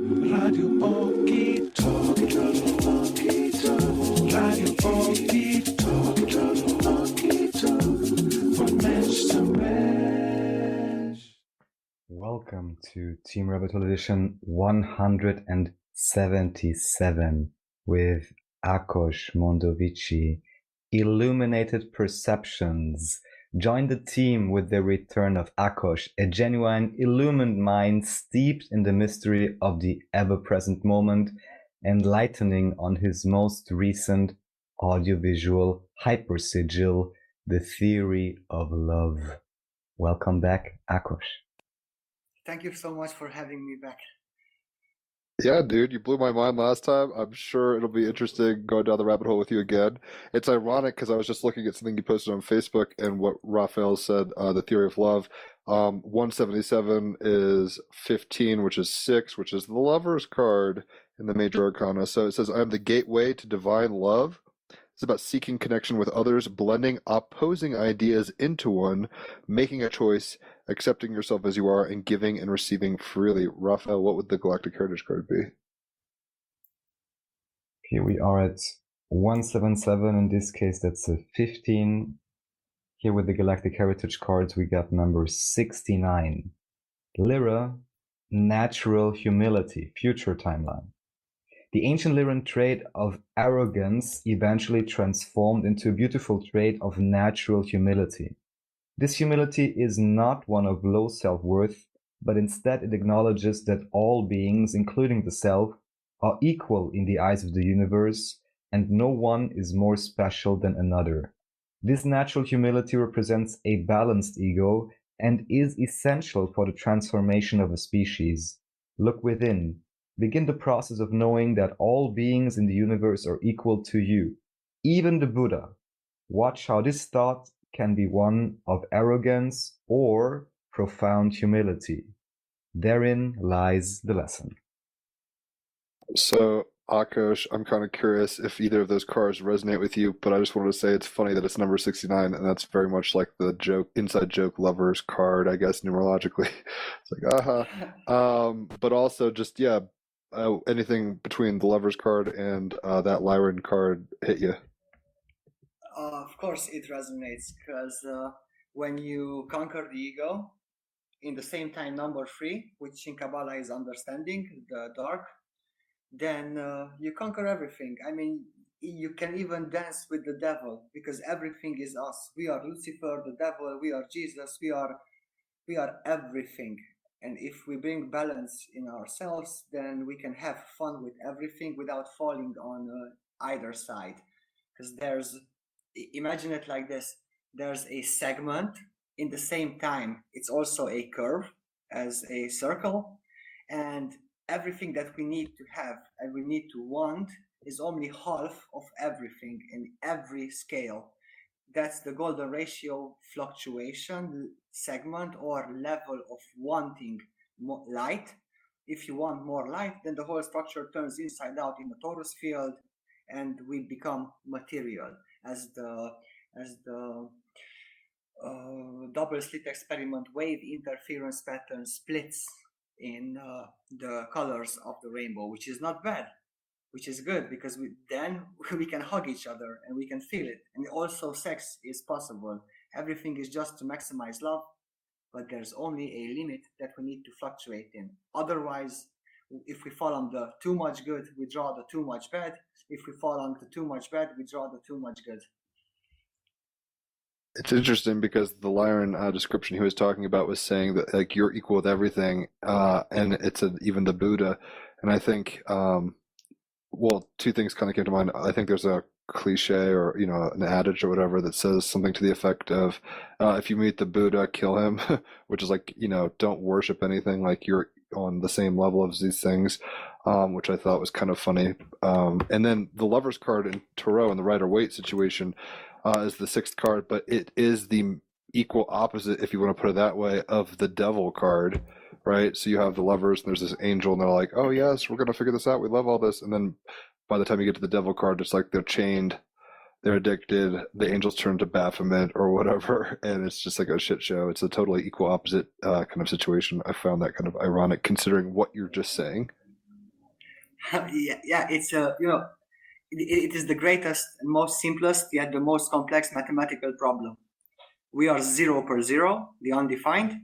Radio Okitalk, Radio Okitalk, von Mensch zu Mensch. Welcome to Team Rabbit Hole Edition 177 with Akos Mondovici, Illuminated Perceptions. Join the team with the return of Akos, a genuine illumined mind steeped in the mystery of the ever-present moment, enlightening on his most recent audiovisual hypersigil, The Theory of Love. Welcome back, Akos. Thank you so much for having me back. Yeah, dude, you blew my mind last time. I'm sure it'll be interesting going down the rabbit hole with you again. It's ironic because I was just looking at something you posted on Facebook and what Raphael said, The Theory of Love. 177 is 15, which is 6, which is the Lover's card in the Major Arcana. So it says, I am the gateway to divine love. It's about seeking connection with others, blending opposing ideas into one, making a choice, accepting yourself as you are, and giving and receiving freely. Raphael, what would the Galactic Heritage card be? Here we are at 177. In this case, that's a 15. Here with the Galactic Heritage cards, we got number 69. Lyra, natural humility, future timeline. The ancient Lyran trait of arrogance eventually transformed into a beautiful trait of natural humility. This humility is not one of low self-worth, but instead it acknowledges that all beings, including the self, are equal in the eyes of the universe, and no one is more special than another. This natural humility represents a balanced ego and is essential for the transformation of a species. Look within. Begin the process of knowing that all beings in the universe are equal to you, even the Buddha. Watch how this thought can be one of arrogance or profound humility. Therein lies the lesson. So, Akos, I'm kind of curious if either of those cards resonate with you, but I just wanted to say it's funny that it's number 69, and that's very much like the joke, inside joke Lover's card, I guess, numerologically. It's like, but also just, yeah, anything between the Lover's card and that Lyran card hit you? Of course it resonates, because when you conquer the ego, in the same time number 3, which in Kabbalah is understanding, the dark, then you conquer everything. I mean, you can even dance with the devil, because everything is us. We are Lucifer, the devil, we are Jesus, we are everything. And if we bring balance in ourselves, then we can have fun with everything without falling on either side. Because imagine it like this, there's a segment, in the same time it's also a curve as a circle, and everything that we need to have and we need to want is only half of everything in every scale. That's the golden ratio fluctuation segment or level of wanting more light. If you want more light, then the whole structure turns inside out in the torus field, and we become material. As the double slit experiment wave interference pattern splits in the colors of the rainbow, which is not bad, which is good, because then we can hug each other and we can feel it. And also sex is possible. Everything is just to maximize love, but there's only a limit that we need to fluctuate in. Otherwise, if we fall on the too much good, we draw the too much bad. If we fall on the too much bad, we draw the too much good. It's interesting because the Lyran description he was talking about was saying that like you're equal with everything, and it's even the Buddha. And I think, well, two things kind of came to mind. I think there's a cliche or an adage or whatever that says something to the effect of, if you meet the Buddha, kill him, which is like don't worship anything, like you're on the same level as these things, which I thought was kind of funny. And then the Lover's card in Tarot in the Rider-Waite situation is the 6th card, but it is the equal opposite, if you want to put it that way, of the Devil card, right? So you have the Lovers and there's this angel and they're like, oh yes, we're going to figure this out, we love all this, and then by the time you get to the Devil card, it's like they're chained, they're addicted, the angels turn to Baphomet or whatever, and it's just like a shit show. It's a totally equal opposite kind of situation. I found that kind of ironic considering what you're just saying. Yeah, it's it is the greatest and most simplest yet the most complex mathematical problem. We are 0 per 0, the undefined.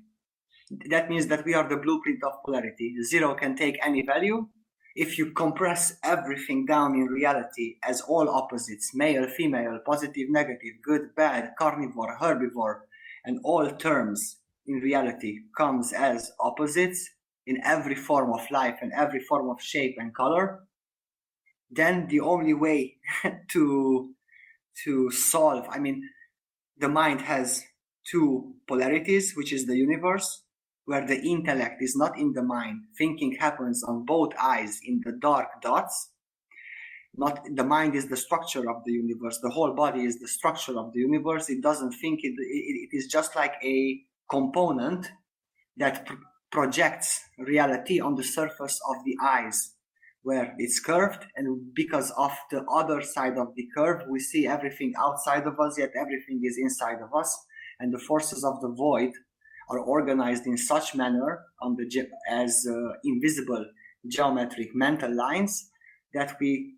That means that we are the blueprint of polarity. 0 can take any value. If you compress everything down in reality as all opposites, male, female, positive, negative, good, bad, carnivore, herbivore, and all terms in reality comes as opposites in every form of life and every form of shape and color, then the only way to solve, I mean, the mind has two polarities, which is the universe, where the intellect is not in the mind. Thinking happens on both eyes in the dark dots. Not the mind is the structure of the universe. The whole body is the structure of the universe. It doesn't think it is just like a component that projects reality on the surface of the eyes, where it's curved, and because of the other side of the curve, we see everything outside of us, yet everything is inside of us. And the forces of the void are organized in such manner on the as invisible geometric mental lines that we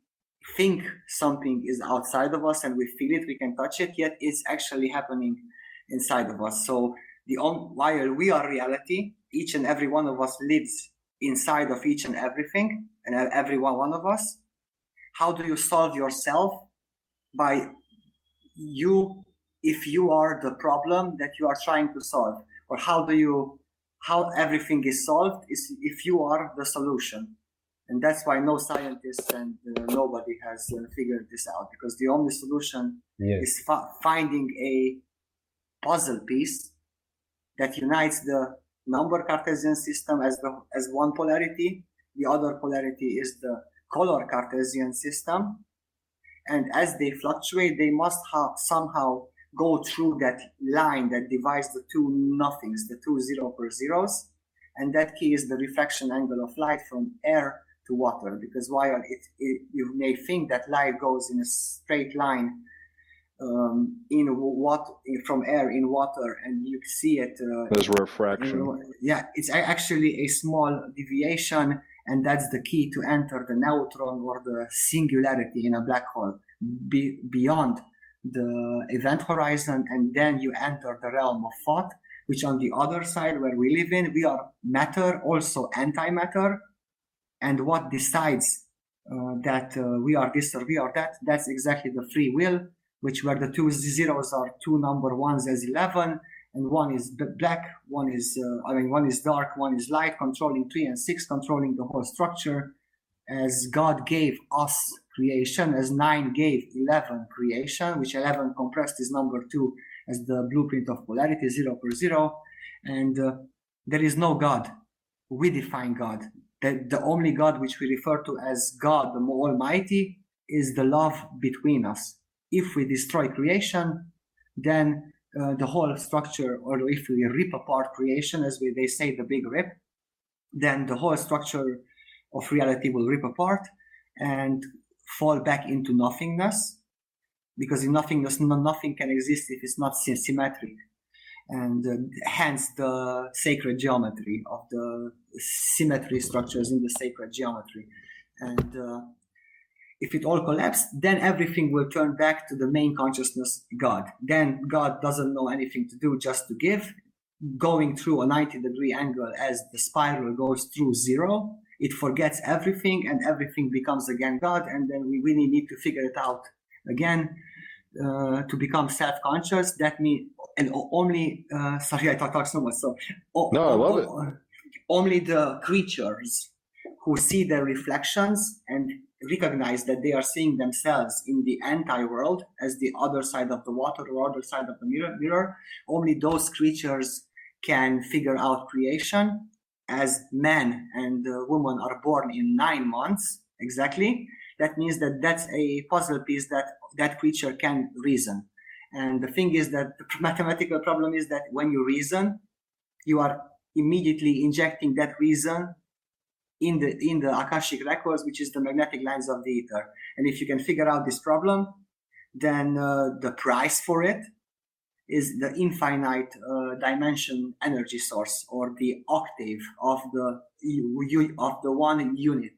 think something is outside of us and we feel it, we can touch it, yet it's actually happening inside of us. So while we are reality, each and every one of us lives inside of each and everything, and every one of us. How do you solve yourself? By you, if you are the problem that you are trying to solve, or how everything is solved is if you are the solution. And that's why no scientists and nobody has figured this out, because the only solution is finding a puzzle piece that unites the number Cartesian system as one polarity. The other polarity is the color Cartesian system. And as they fluctuate, they must somehow go through that line that divides the two nothings, the two 0 per zeros. And that key is the refraction angle of light from air to water. Because while you may think that light goes in a straight line from air in water, and you see it there's refraction. It's actually a small deviation, and that's the key to enter the neutron or the singularity in a black hole, beyond the event horizon, and then you enter the realm of thought, which on the other side where we live in, we are matter, also antimatter, and what decides that we are this or we are that, that's exactly the free will, which where the two zeros are two number ones as 11, and one is black, one is dark, one is light, controlling 3 and 6, controlling the whole structure. As God gave us creation, as 9 gave 11 creation, which 11 compressed is number 2 as the blueprint of polarity, 0 per 0. And there is no God. We define God. The only God which we refer to as God, the Almighty, is the love between us. If we destroy creation, then the whole structure, or if we rip apart creation, as they say, the big rip, then the whole structure of reality will rip apart and fall back into nothingness, because in nothingness, nothing can exist if it's not symmetric. And hence the sacred geometry of the symmetry structures in the sacred geometry. And if it all collapsed, then everything will turn back to the main consciousness, God. Then God doesn't know anything to do, just to give. Going through a 90-degree angle as the spiral goes through 0, it forgets everything, and everything becomes again God. And then we really need to figure it out again to become self-conscious. That means, and only, sorry, I talk so much. So, No, I love it. Only the creatures who see their reflections and recognize that they are seeing themselves in the anti-world as the other side of the water or other side of the mirror, only those creatures can figure out creation, as man and woman are born in 9 months exactly. That means that that's a puzzle piece that creature can reason. And the thing is that the mathematical problem is that when you reason, you are immediately injecting that reason in the Akashic records, which is the magnetic lines of the ether. And if you can figure out this problem, then the price for it is the infinite dimension energy source, or the octave of the one unit.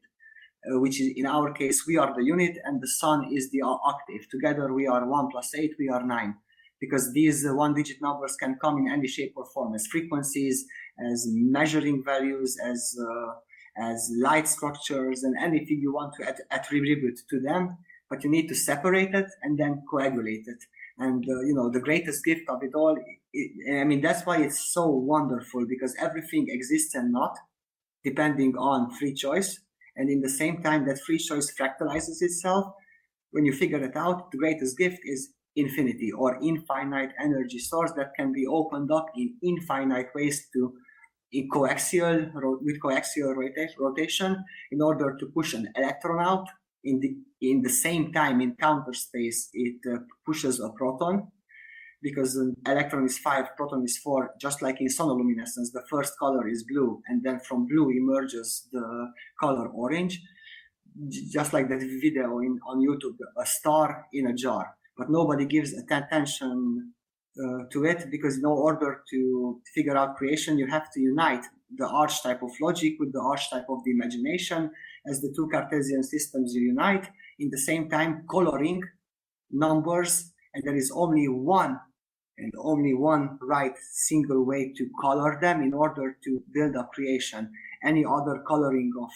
which is in our case, we are the unit and the sun is the octave. Together we are 1 plus 8, we are 9. Because these one-digit numbers can come in any shape or form, as frequencies, as measuring values, as light structures, and anything you want to attribute to them. But you need to separate it and then coagulate it. And the greatest gift of it all, that's why it's so wonderful, because everything exists and not, depending on free choice. And in the same time that free choice fractalizes itself, when you figure it out, the greatest gift is infinity, or infinite energy source that can be opened up in infinite ways with coaxial rotation, in order to push an electron out. In the same time, in counter space, it pushes a proton, because an electron is 5, proton is 4, just like in sonoluminescence. The first color is blue, and then from blue emerges the color orange, just like that video on YouTube, a star in a jar. But nobody gives attention to it, because in order to figure out creation, you have to unite the archetype of logic with the archetype of the imagination. As the two Cartesian systems you unite, in the same time coloring numbers, and there is only one right single way to color them in order to build up creation. Any other coloring of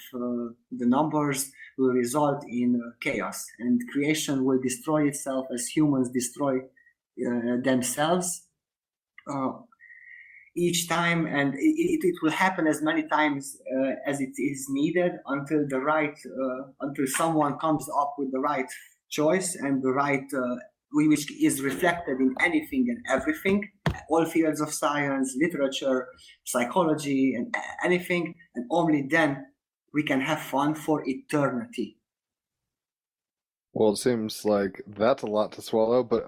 the numbers will result in chaos, and creation will destroy itself as humans destroy themselves each time, and it will happen as many times as it is needed until someone comes up with the right choice and the right which is reflected in anything and everything, all fields of science, literature, psychology, and anything, and only then we can have fun for eternity. Well, it seems like that's a lot to swallow, but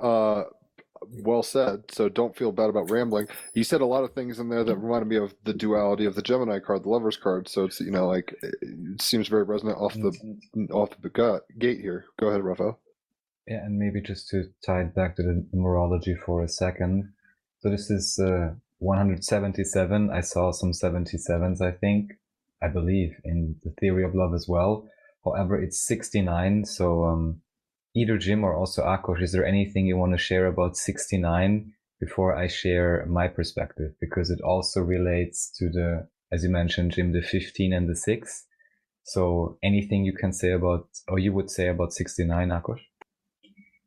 well said. So don't feel bad about rambling. You said a lot of things in there that reminded me of the duality of the Gemini card, the Lover's card. So it's it seems very resonant off the gate here. Go ahead, Raphael. Yeah, and maybe just to tie it back to the numerology for a second. So this is 177. I saw some 77s, I believe, in the theory of love as well. However, it's 69. So either Jim or also Akos, is there anything you want to share about 69 before I share my perspective? Because it also relates to the, as you mentioned, Jim, the 15 and the 6. So anything you can say about, or you would say about 69, Akos?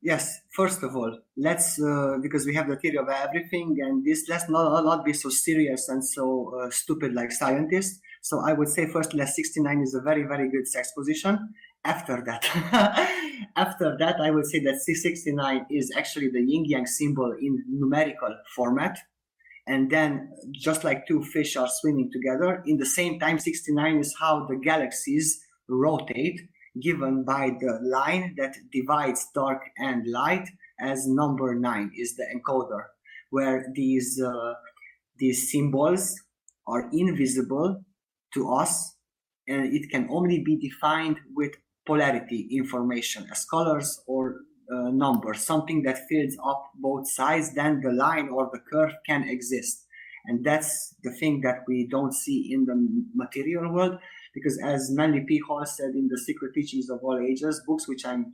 Yes, first of all, let's, because we have the theory of everything, and let's not be so serious and so stupid like scientists. So I would say first, 69 is a very, very good sex position. After that, I would say that 69 is actually the yin-yang symbol in numerical format. And then just like two fish are swimming together, in the same time, 69 is how the galaxies rotate, given by the line that divides dark and light, as number 9 is the encoder, where these symbols are invisible to us, and it can only be defined with polarity information as colors or numbers, something that fills up both sides. Then the line or the curve can exist, and that's the thing that we don't see in the material world. Because as Manly P. Hall said in The Secret Teachings of All Ages, books which I'm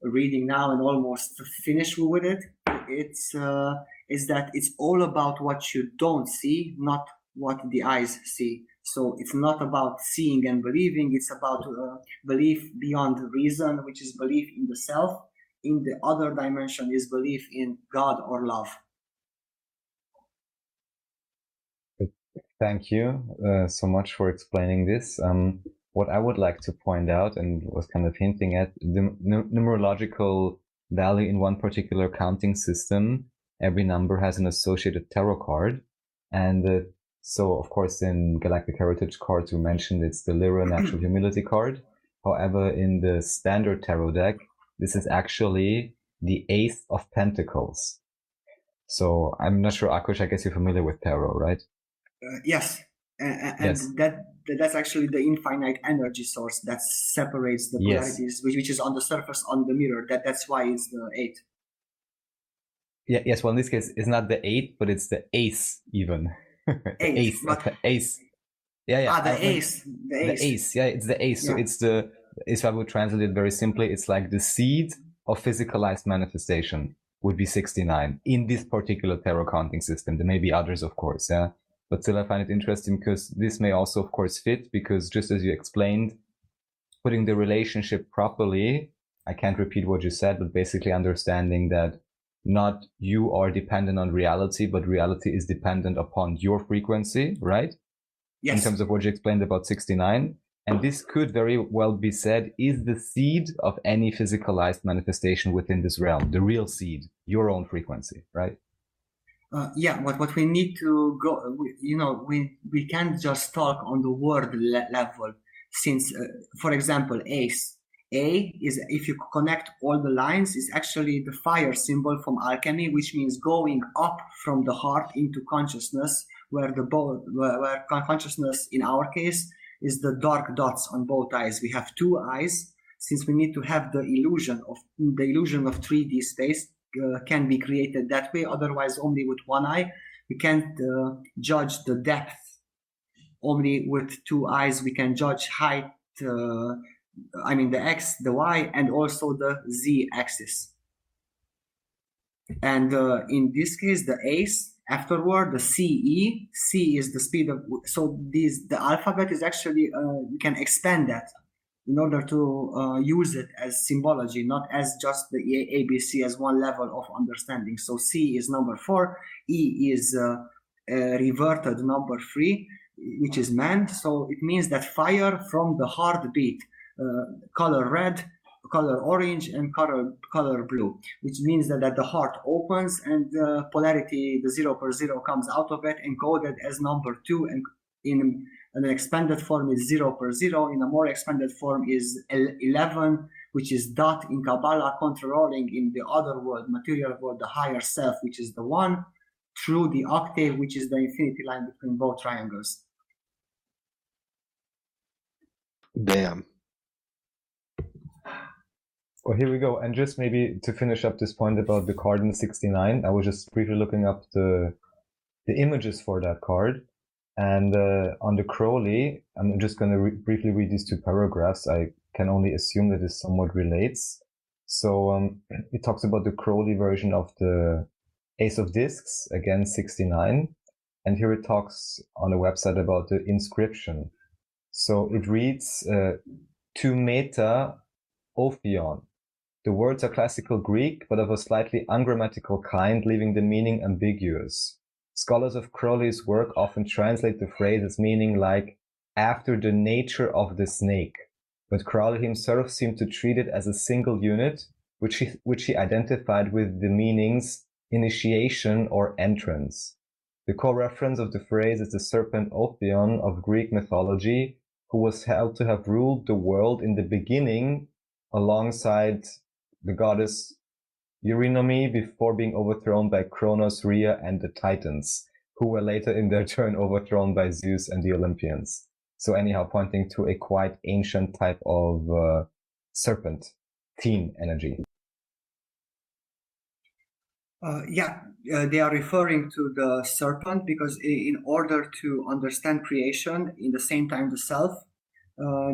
reading now and almost finished with it, is that it's all about what you don't see, not what the eyes see. So it's not about seeing and believing, it's about belief beyond reason, which is belief in the self. In the other dimension is belief in God or love. Thank you so much for explaining this. What I would like to point out, and was kind of hinting at, the numerological value in one particular counting system, every number has an associated tarot card. And so, of course, in Galactic Heritage cards, we mentioned it's the Lyra Natural Humility card. However, in the standard tarot deck, this is actually the Ace of Pentacles. So I'm not sure, Akos, I guess you're familiar with tarot, right? Yes, and Yes. that's actually the infinite energy source that separates the polarities, which is on the surface on the mirror. That's why it's the 8. Yeah. Yes. Well, in this case, it's not the 8, but it's the Ace even. Ace. Ace. Yeah. The ace. The ace. Yeah, it's the ace. Yeah. So if I would translate it very simply, it's like the seed of physicalized manifestation would be 69 in this particular tarot counting system. There may be others, of course, yeah. But still I find it interesting because this may also, of course, fit, because just as you explained, putting the relationship properly, I can't repeat what you said, but basically understanding that not you are dependent on reality, but reality is dependent upon your frequency, right? Yes. In terms of what you explained about 69. And this could very well be said is the seed of any physicalized manifestation within this realm, the real seed, your own frequency, right? But what we need to go, we can't just talk on the word level, since, for example, ace. A is, if you connect all the lines, is actually the fire symbol from alchemy, which means going up from the heart into consciousness, where where consciousness in our case is the dark dots on both eyes. We have two eyes, since we need to have the illusion of 3D space can be created that way. Otherwise, only with one eye, we can't judge the depth. Only with two eyes, we can judge height, the X, the Y, and also the Z axis. And in this case, the ace, afterward, the CE. C is the speed of, so the alphabet is actually, we can expand that in order to use it as symbology, not as just the ABC as one level of understanding. So C is number 4, E is reverted number 3, which is man. So it means that fire from the heartbeat, color red, color orange, and color blue, which means that the heart opens and the polarity, the 0/0 comes out of it, encoded as number 2, and in an expanded form is 0/0. In a more expanded form is 11, which is dot in Kabbalah, controlling in the other world, material world, the higher self, which is the 1, through the octave, which is the infinity line between both triangles. Damn. Well, here we go. And just maybe to finish up this point about the card in 69, I was just briefly looking up the images for that card. And on the Crowley, I'm just going to briefly read these two paragraphs. I can only assume that this somewhat relates. So it talks about the Crowley version of the Ace of Discs, again 69. And here it talks on the website about the inscription. So it reads, to meta ophion. The words are classical Greek, but of a slightly ungrammatical kind, leaving the meaning ambiguous. Scholars of Crowley's work often translate the phrase as meaning like, after the nature of the snake. But Crowley himself seemed to treat it as a single unit, which he identified with the meanings initiation or entrance. The core reference of the phrase is the serpent Ophion of Greek mythology, who was held to have ruled the world in the beginning alongside the goddess Eurynomé before being overthrown by Kronos, Rhea, and the Titans, who were later in their turn overthrown by Zeus and the Olympians. So anyhow, pointing to a quite ancient type of serpent teen energy. They are referring to the serpent because in order to understand creation, in the same time the self,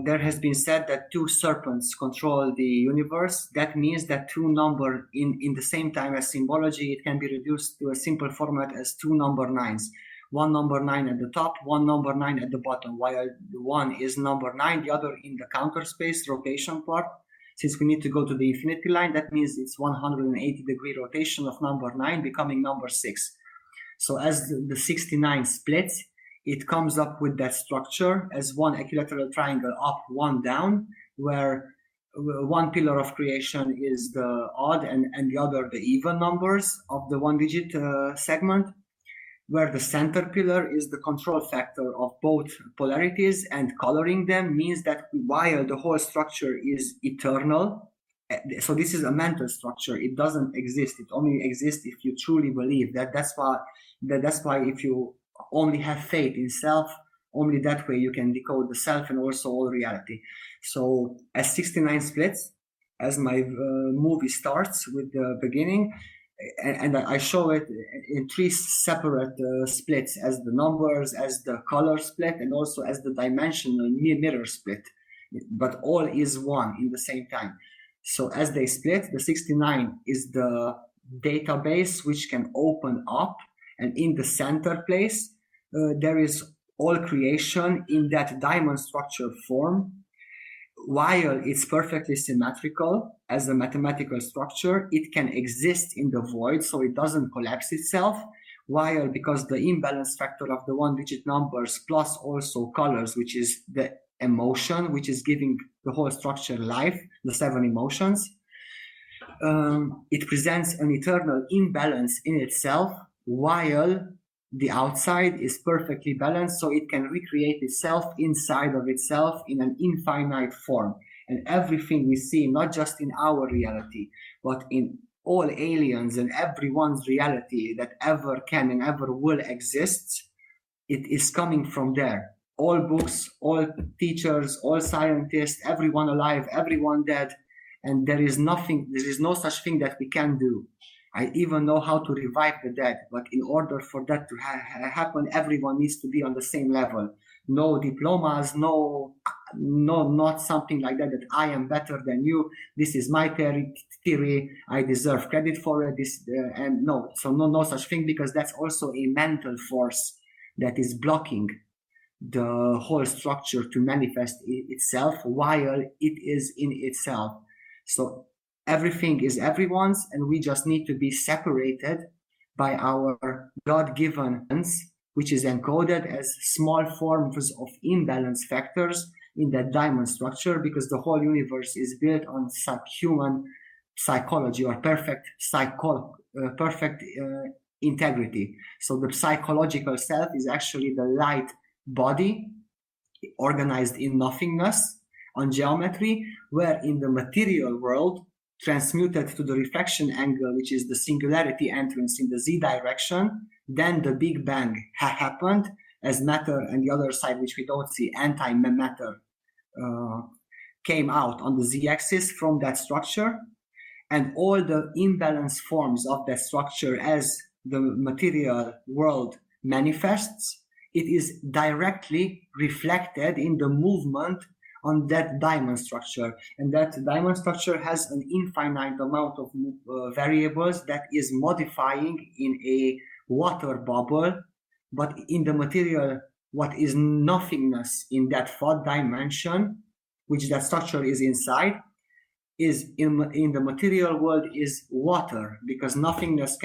there has been said that two serpents control the universe. That means that two numbers in the same time as symbology, it can be reduced to a simple format as 2 number 9s. One number 9 at the top, one number 9 at the bottom, while the one is number 9, the other in the counter space rotation part. Since we need to go to the infinity line, that means it's 180-degree rotation of number 9 becoming number 6. So as the 69 splits, it comes up with that structure as one equilateral triangle up, one down, where one pillar of creation is the odd and the other the even numbers of the one-digit segment, where the center pillar is the control factor of both polarities, and coloring them means that while the whole structure is eternal, so this is a mental structure, it doesn't exist, it only exists if you truly believe that. That's why if you only have faith in self, only that way you can decode the self and also all reality. So as 69 splits, as my movie starts with the beginning, and I show it in three separate splits, as the numbers, as the color split, and also as the dimensional mirror split. But all is one in the same time. So as they split, the 69 is the database which can open up, and in the center place, there is all creation in that diamond structure form. While it's perfectly symmetrical as a mathematical structure, it can exist in the void, so it doesn't collapse itself. While, because the imbalance factor of the one-digit numbers plus also colors, which is the emotion, which is giving the whole structure life, the 7 emotions, it presents an eternal imbalance in itself, while the outside is perfectly balanced, so it can recreate itself inside of itself in an infinite form. And everything we see, not just in our reality, but in all aliens and everyone's reality that ever can and ever will exist, it is coming from there. All books, all teachers, all scientists, everyone alive, everyone dead, and there is no such thing that we can do. I even know how to revive the dead, but in order for that to happen, everyone needs to be on the same level. No diplomas, not something like that I am better than you. This is my theory. I deserve credit for it. And no such thing, because that's also a mental force that is blocking the whole structure to manifest itself while it is in itself. So everything is everyone's, and we just need to be separated by our God-given hands, which is encoded as small forms of imbalance factors in that diamond structure, because the whole universe is built on human psychology or perfect integrity. So the psychological self is actually the light body organized in nothingness on geometry, where in the material world, transmuted to the refraction angle, which is the singularity entrance in the z direction, then the Big Bang happened as matter, and the other side, which we don't see, anti-matter, came out on the z-axis from that structure, and all the imbalance forms of that structure as the material world manifests, it is directly reflected in the movement on that diamond structure. And that diamond structure has an infinite amount of variables that is modifying in a water bubble, but in the material, what is nothingness in that fourth dimension, which that structure is inside, is in the material world is water, because nothingness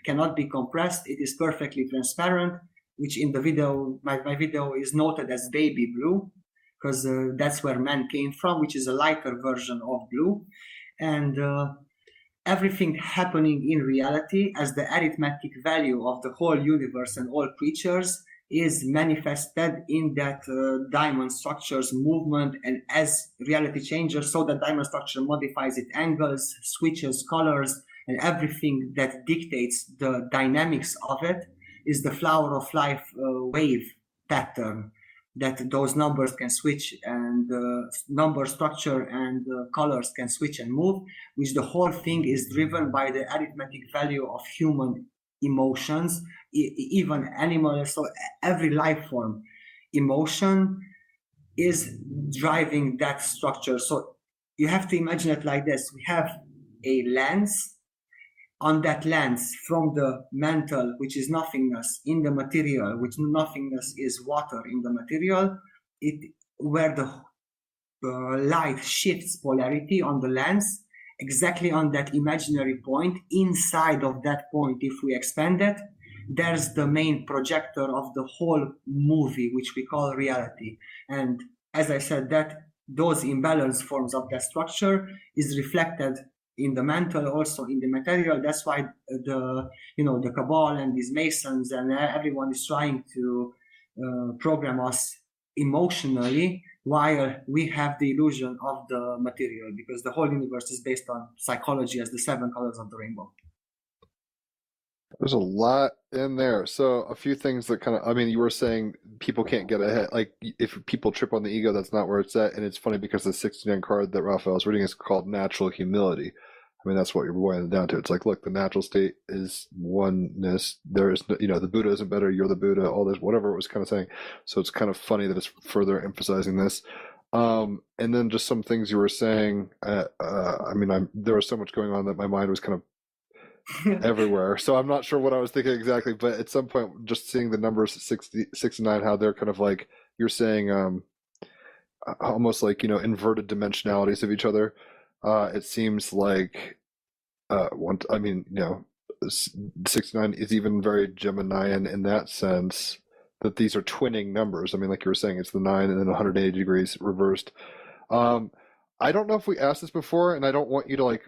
cannot be compressed. It is perfectly transparent, which in the video, my video is noted as baby blue, because that's where man came from, which is a lighter version of blue. And everything happening in reality as the arithmetic value of the whole universe and all creatures is manifested in that diamond structure's movement. And as reality changes, so that diamond structure modifies its angles, switches colors, and everything that dictates the dynamics of it is the flower of life wave pattern, that those numbers can switch, and number structure and colors can switch and move, which the whole thing is driven by the arithmetic value of human emotions, even animals. So every life form emotion is driving that structure. So you have to imagine it like this. We have a lens. On that lens, from the mental, which is nothingness, in the material, which nothingness is water in the material, where the light shifts polarity on the lens, exactly on that imaginary point. Inside of that point, if we expand it, there's the main projector of the whole movie, which we call reality. And as I said, that those imbalance forms of that structure is reflected in the mental, also in the material. That's why the cabal and these masons and everyone is trying to program us emotionally, while we have the illusion of the material, because the whole universe is based on psychology as the 7 colors of the rainbow. There's a lot in there. So a few things that you were saying people can't get ahead. Like if people trip on the ego, that's not where it's at. And it's funny because the 69 card that Raphael was reading is called Natural Humility. I mean, that's what you're boiling it down to. It's like, look, the natural state is oneness. There is, the Buddha isn't better. You're the Buddha. All this, whatever it was kind of saying. So it's kind of funny that it's further emphasizing this. And then just some things you were saying. There was so much going on that my mind was kind of everywhere. So I'm not sure what I was thinking exactly. But at some point, just seeing the numbers 69, how they're kind of like you're saying, almost like inverted dimensionalities of each other. It seems like 69 is even very Geminian in that sense, that these are twinning numbers. I mean, like you were saying, it's the 9 and then 180 degrees reversed. I don't know if we asked this before, and I don't want you to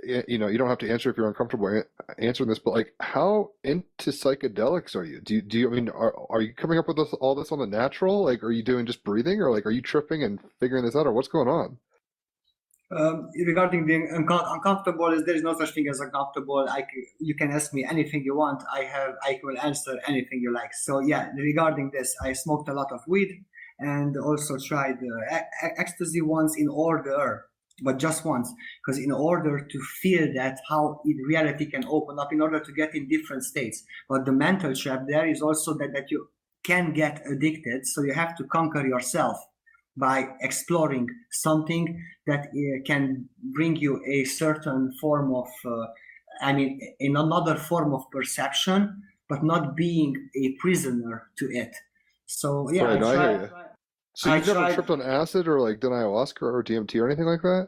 you don't have to answer if you're uncomfortable answering this, but like, how into psychedelics are you? Do you, I mean, are you coming up with all this on the natural? Like, are you doing just breathing, or like, are you tripping and figuring this out, or what's going on? Regarding being uncomfortable, there is no such thing as uncomfortable. You can ask me anything you want. I will answer anything you like. So yeah, regarding this, I smoked a lot of weed and also tried ecstasy once in order, but just once, because in order to feel that how reality can open up, in order to get in different states. But the mental trap there is also that you can get addicted, so you have to conquer yourself by exploring something that can bring you a certain form of, in another form of perception, but not being a prisoner to it. So yeah, right, I hear you. So you've never tripped on acid or like done ayahuasca or DMT or anything like that?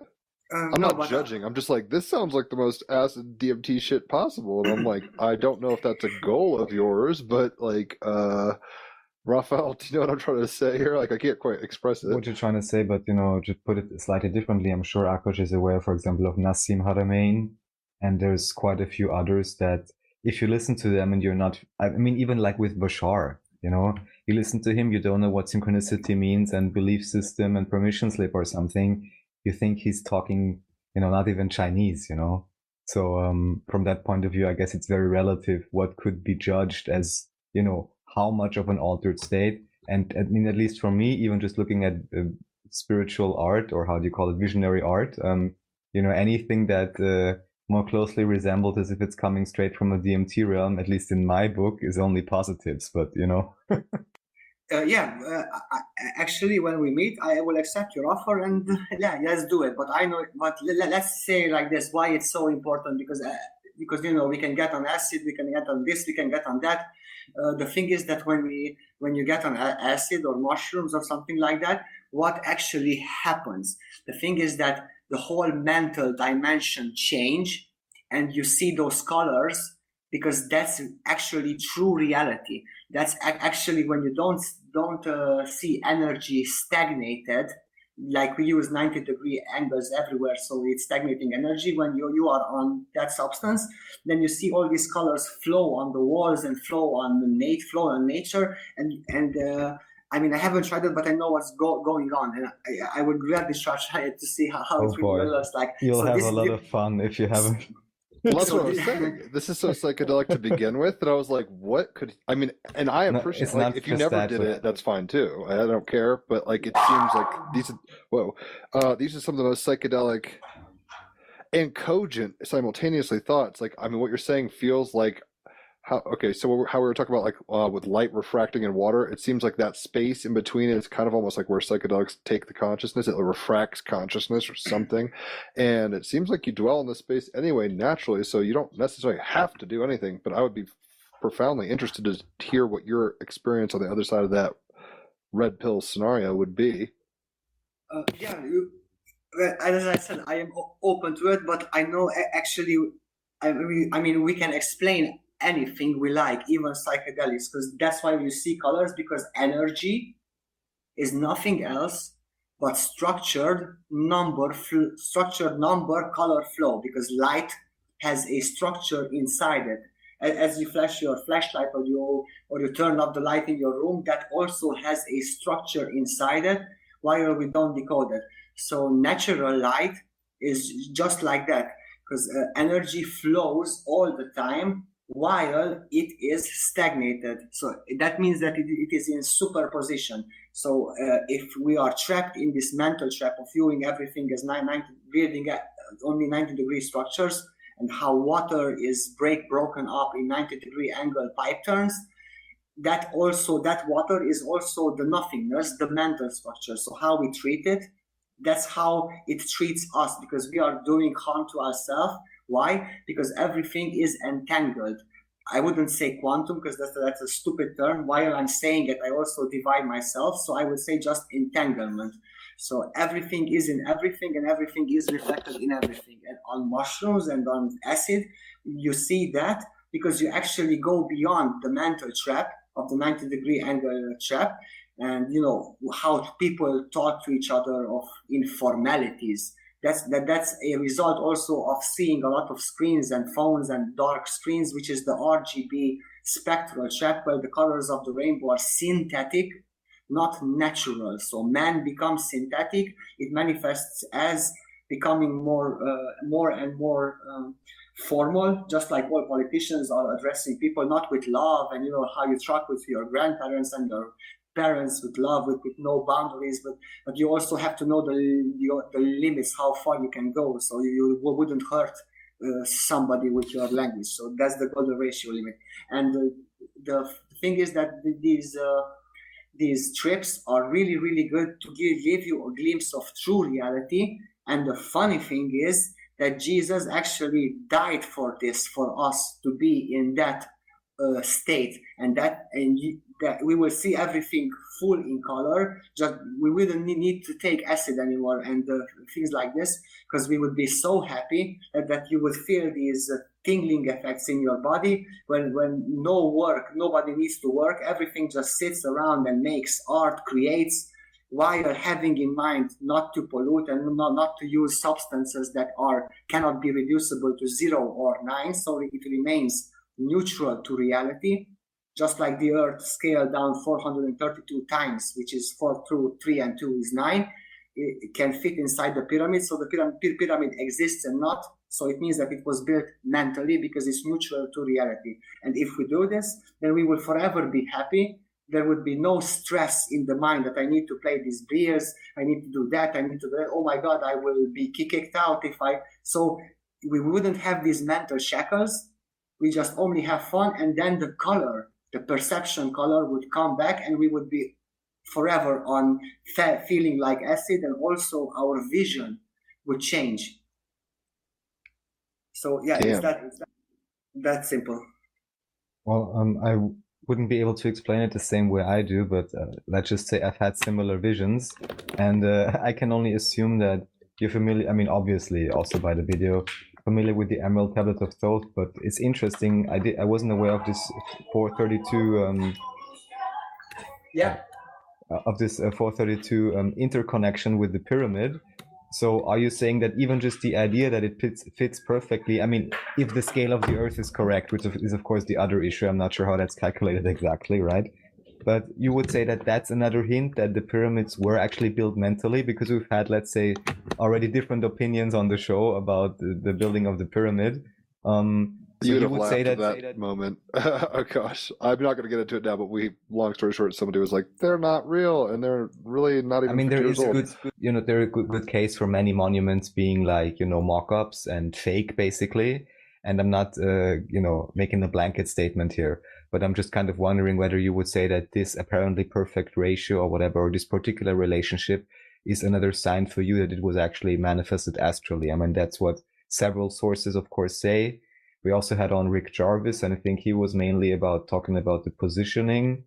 I'm not judging. I'm just like, this sounds like the most acid DMT shit possible. And I'm like, I don't know if that's a goal of yours, but like, Raphael, do you know what I'm trying to say here? Like, I can't quite express it. What you're trying to say, but to put it slightly differently, I'm sure Akash is aware, for example, of Nassim Haramein, and there's quite a few others that if you listen to them and you're not, even like with Bashar, you listen to him, you don't know what synchronicity means and belief system and permission slip or something. You think he's talking, not even Chinese, So from that point of view, I guess it's very relative what could be judged as, how much of an altered state. And at least for me, even just looking at spiritual art, or how do you call it, visionary art, anything that more closely resembled as if it's coming straight from a DMT realm, at least in my book, is only positives, but actually, when we meet, I will accept your offer and let's do it. But let's say like this, why it's so important, because we can get on acid, we can get on this, we can get on that. The thing is that when you get on acid or mushrooms or something like that, what actually happens? The thing is that the whole mental dimension change, and you see those colors, because that's actually true reality. That's actually when you don't see energy stagnated, like we use 90-degree angles everywhere, so it's stagnating energy. When you are on that substance, then you see all these colors flow on the walls and flow on nature, and I haven't tried it, but I know what's going on, and I would gladly try it to see how it really looks like. You'll have a lot of fun if you haven't. Well, that's what I was saying. This is so psychedelic to begin with that I was like, what could and I appreciate if you never did it, that's fine too. I don't care, but like, it seems like these are some of the most psychedelic and cogent simultaneously thoughts. Like, what you're saying feels like how we were talking about, like, with light refracting in water, it seems like that space in between is kind of almost like where psychedelics take the consciousness. It refracts consciousness or something, and it seems like you dwell in this space anyway naturally, so you don't necessarily have to do anything. But I would be profoundly interested to hear what your experience on the other side of that red pill scenario would be. As I said, I am open to it, but I know actually, we can explain anything we like, even psychedelics, because that's why you see colors, because energy is nothing else but structured number color flow, because light has a structure inside it. As you flash your flashlight or you turn off the light in your room, that also has a structure inside it, while we don't decode it. So natural light is just like that, because energy flows all the time while it is stagnated. So that means that it is in superposition. So if we are trapped in this mental trap of viewing everything as 90, reading only 90-degree structures, and how water is broken up in 90-degree angle pipe turns, that water is also the nothingness, the mental structure. So how we treat it, that's how it treats us, because we are doing harm to ourselves. Why? Because everything is entangled. I wouldn't say quantum, because that's a stupid term. While I'm saying it, I also divide myself. So I would say just entanglement. So everything is in everything, and everything is reflected in everything. And on mushrooms and on acid, you see that, because you actually go beyond the mental trap of the 90-degree angle trap, and you know how people talk to each other of informalities. That's a result also of seeing a lot of screens and phones and dark screens, which is the RGB spectral trap, where the colors of the rainbow are synthetic, not natural. So man becomes synthetic. It manifests as becoming more and more formal, just like all politicians are addressing people, not with love and, you know, how you talk with your grandparents and your parents with love, with no boundaries, but you also have to know the limits, how far you can go, so you wouldn't hurt somebody with your language. So that's the golden ratio limit. And the thing is that these trips are really, really good to give you a glimpse of true reality. And the funny thing is that Jesus actually died for this, for us to be in that state, and that we will see everything full in color. Just we wouldn't need to take acid anymore and things like this, because we would be so happy that you would feel these tingling effects in your body when nobody needs to work, everything just sits around and makes art, creates, while having in mind not to pollute and not to use substances that cannot be reducible to 0 or 9, so it remains neutral to reality, just like the Earth scaled down 432 times, which is 4 through 3 and 2 is 9. It can fit inside the pyramid, so the pyramid exists and not. So it means that it was built mentally, because it's neutral to reality. And if we do this, then we will forever be happy. There would be no stress in the mind that I need to play these beers, I need to do that, I need to do that. Oh my God, I will be kicked out if I. So we wouldn't have these mental shackles. We just only have fun, and then the color, the perception color would come back, and we would be forever on feeling like acid, and also our vision would change. So yeah, it's that simple. Well, I wouldn't be able to explain it the same way I do, but let's just say I've had similar visions, and I can only assume that you're familiar, I mean, obviously also by the video, familiar with the Emerald Tablet of Thoth, but it's interesting, I wasn't aware of this 432 432 interconnection with the pyramid. So are you saying that even just the idea that it fits perfectly, I mean, if the scale of the Earth is correct, which is of course the other issue, I'm not sure how that's calculated exactly, right? But you would say that that's another hint that the pyramids were actually built mentally, because we've had, let's say, already different opinions on the show about the building of the pyramid. So You'd you have would laughed say at that, that moment. Oh gosh, I'm not going to get into it now, but long story short, somebody was like, "They're not real, and they're really not even." I mean, 50 there years is old. there are good case for many monuments being like, mock-ups and fake, basically. And I'm not, making a blanket statement here, but I'm just kind of wondering whether you would say that this apparently perfect ratio or whatever, or this particular relationship is another sign for you that it was actually manifested astrally. I mean, that's what several sources, of course, say. We also had on Rick Jarvis, and I think he was mainly talking about the positioning.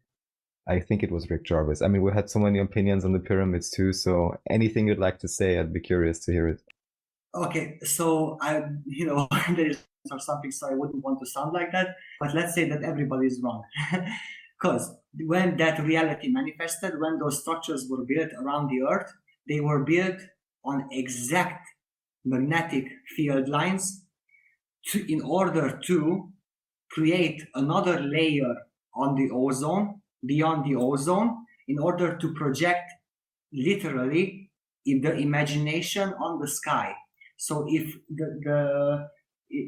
I think it was Rick Jarvis. I mean, we had so many opinions on the pyramids too, so anything you'd like to say, I'd be curious to hear it. Okay, so there is or something, so I wouldn't want to sound like that, but let's say that everybody is wrong. Because when that reality manifested, when those structures were built around the Earth, they were built on exact magnetic field lines in order to create another layer on the ozone, beyond the ozone, in order to project literally in the imagination on the sky. So if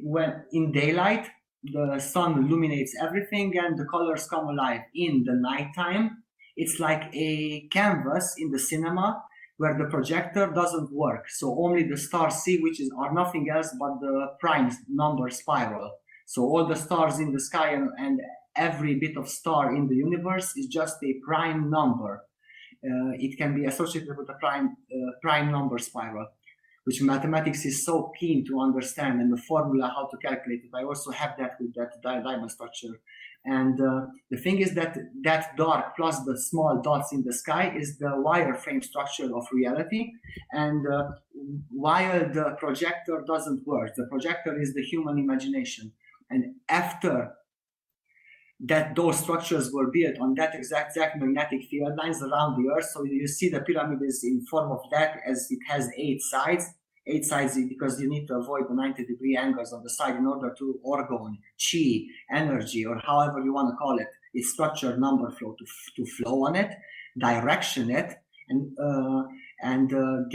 when in daylight, the sun illuminates everything and the colors come alive. In the nighttime, it's like a canvas in the cinema where the projector doesn't work. So only the stars see, which are nothing else but the prime number spiral. So all the stars in the sky and every bit of star in the universe is just a prime number. It can be associated with a prime number spiral, which mathematics is so keen to understand, and the formula how to calculate it. I also have that with that diamond structure. And the thing is that dark plus the small dots in the sky is the wireframe structure of reality. And while the projector doesn't work, the projector is the human imagination. And after that those structures were built on that exact magnetic field lines around the Earth. So you see the pyramid is in form of that, as it has 8 sides. 8 sides because you need to avoid the 90-degree angles on the side in order to orgone, chi, energy, or however you want to call it, its structure, number flow, to flow on it, direction it, and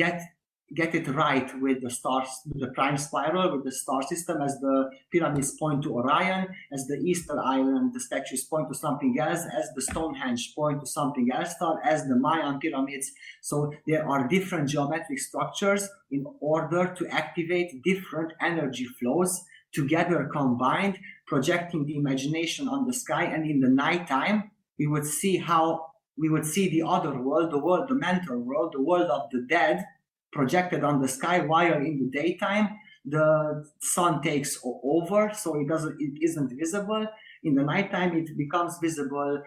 get it right with the stars, with the prime spiral, with the star system, as the pyramids point to Orion, as the Easter Island, the statues point to something else, as the Stonehenge point to something else, as the Mayan pyramids. So there are different geometric structures in order to activate different energy flows together combined, projecting the imagination on the sky. And in the nighttime, we would see the other world, the mental world, the world of the dead, projected on the sky, while in the daytime the sun takes over, so it isn't visible. In the nighttime it becomes visible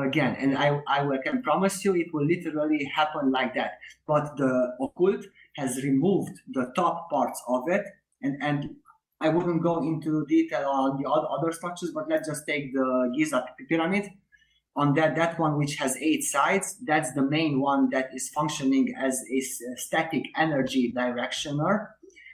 again, and I can promise you it will literally happen like that. But the occult has removed the top parts of it, and I wouldn't go into detail on the other structures, but let's just take the Giza pyramid. On that one, which has 8 sides, that's the main one that is functioning as a static energy directioner,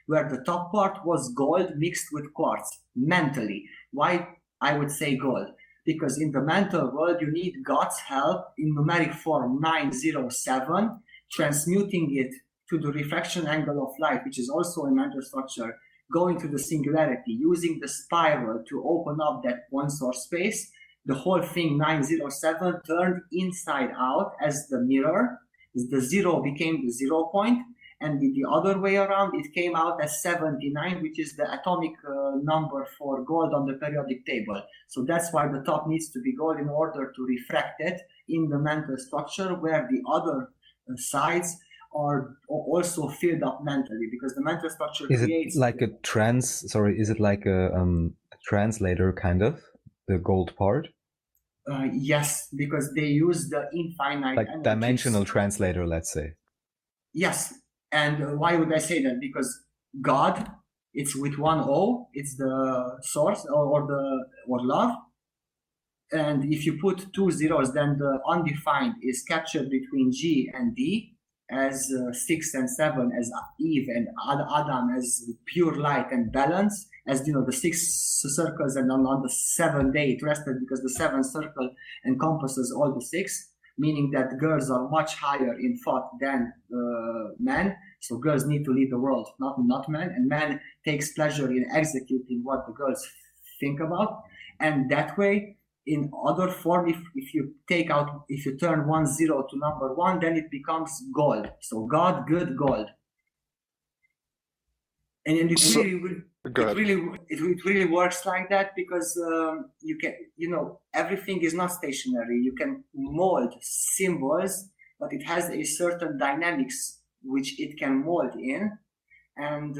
where the top part was gold mixed with quartz mentally. Why I would say gold? Because in the mental world, you need God's help in numeric form 907, transmuting it to the refraction angle of light, which is also a mental structure, going to the singularity, using the spiral to open up that point source space. The whole thing, 907, turned inside out as the mirror. The 0 became the 0 point, and the other way around, it came out as 79, which is the atomic number for gold on the periodic table. So that's why the top needs to be gold in order to refract it in the mental structure, where the other sides are also filled up mentally, because the mental structure creates... Is it like a translator kind of, the gold part? Yes, because they use the infinite like energies. Dimensional translator, let's say. Yes, and why would I say that? Because God, it's with one O, it's the source or love. And if you put 2 zeros, then the undefined is captured between G and D, as 6 and 7 as Eve and Adam as pure light and balance, as the 6 circles, and on the 7th day it rested, because the 7th circle encompasses all the 6, meaning that girls are much higher in thought than men. So girls need to lead the world, not men, and man takes pleasure in executing what the girls think about. And that way, in other form, if you turn 1 0 to number 1, then it becomes gold. So God, good, gold. And it really works like that, because you can, everything is not stationary. You can mold symbols, but it has a certain dynamics which it can mold in, and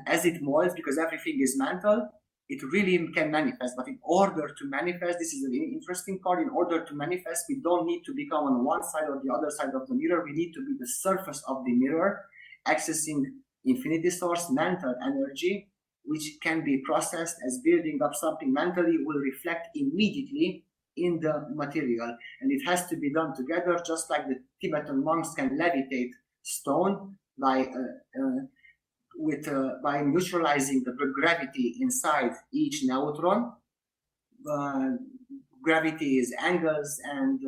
as it molds, because everything is mental, it really can manifest. But in order to manifest, this is an interesting part, in order to manifest, we don't need to become on one side or the other side of the mirror. We need to be the surface of the mirror, accessing infinity source mental energy, which can be processed as building up something mentally, will reflect immediately in the material. And it has to be done together, just like the Tibetan monks can levitate stone by neutralizing the gravity inside each neutron. Gravity is angles, and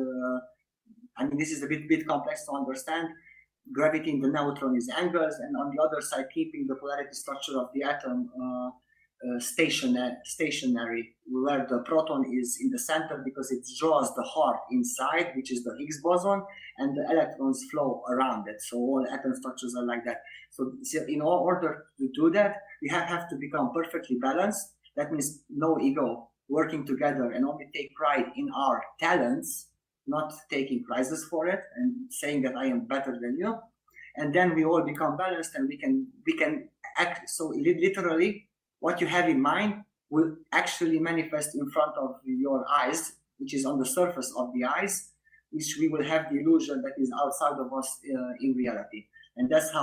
this is a bit complex to understand. Gravity in the neutron is angles, and on the other side, keeping the polarity structure of the atom stationary, where the proton is in the center because it draws the heart inside, which is the Higgs boson, and the electrons flow around it. So all atom structures are like that. So in order to do that, we have to become perfectly balanced. That means no ego, working together and only take pride in our talents, not taking prizes for it and saying that I am better than you. And then we all become balanced, and we can act. So literally, what you have in mind will actually manifest in front of your eyes, which is on the surface of the eyes, which we will have the illusion that is outside of us in reality. And that's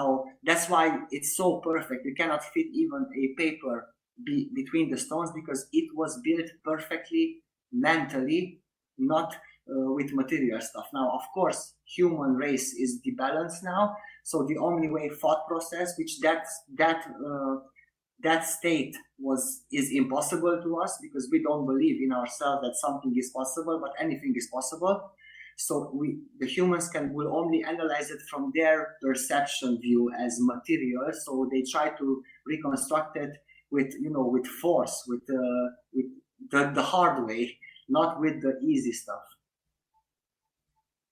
why it's so perfect. You cannot fit even a paper between the stones, because it was built perfectly mentally, not with material stuff. Now, of course, human race is debalanced now. So the only way thought process, which that state is impossible to us, because we don't believe in ourselves that something is possible, but anything is possible. So the humans will only analyze it from their perception view as material. So they try to reconstruct it with force, with the hard way, not with the easy stuff.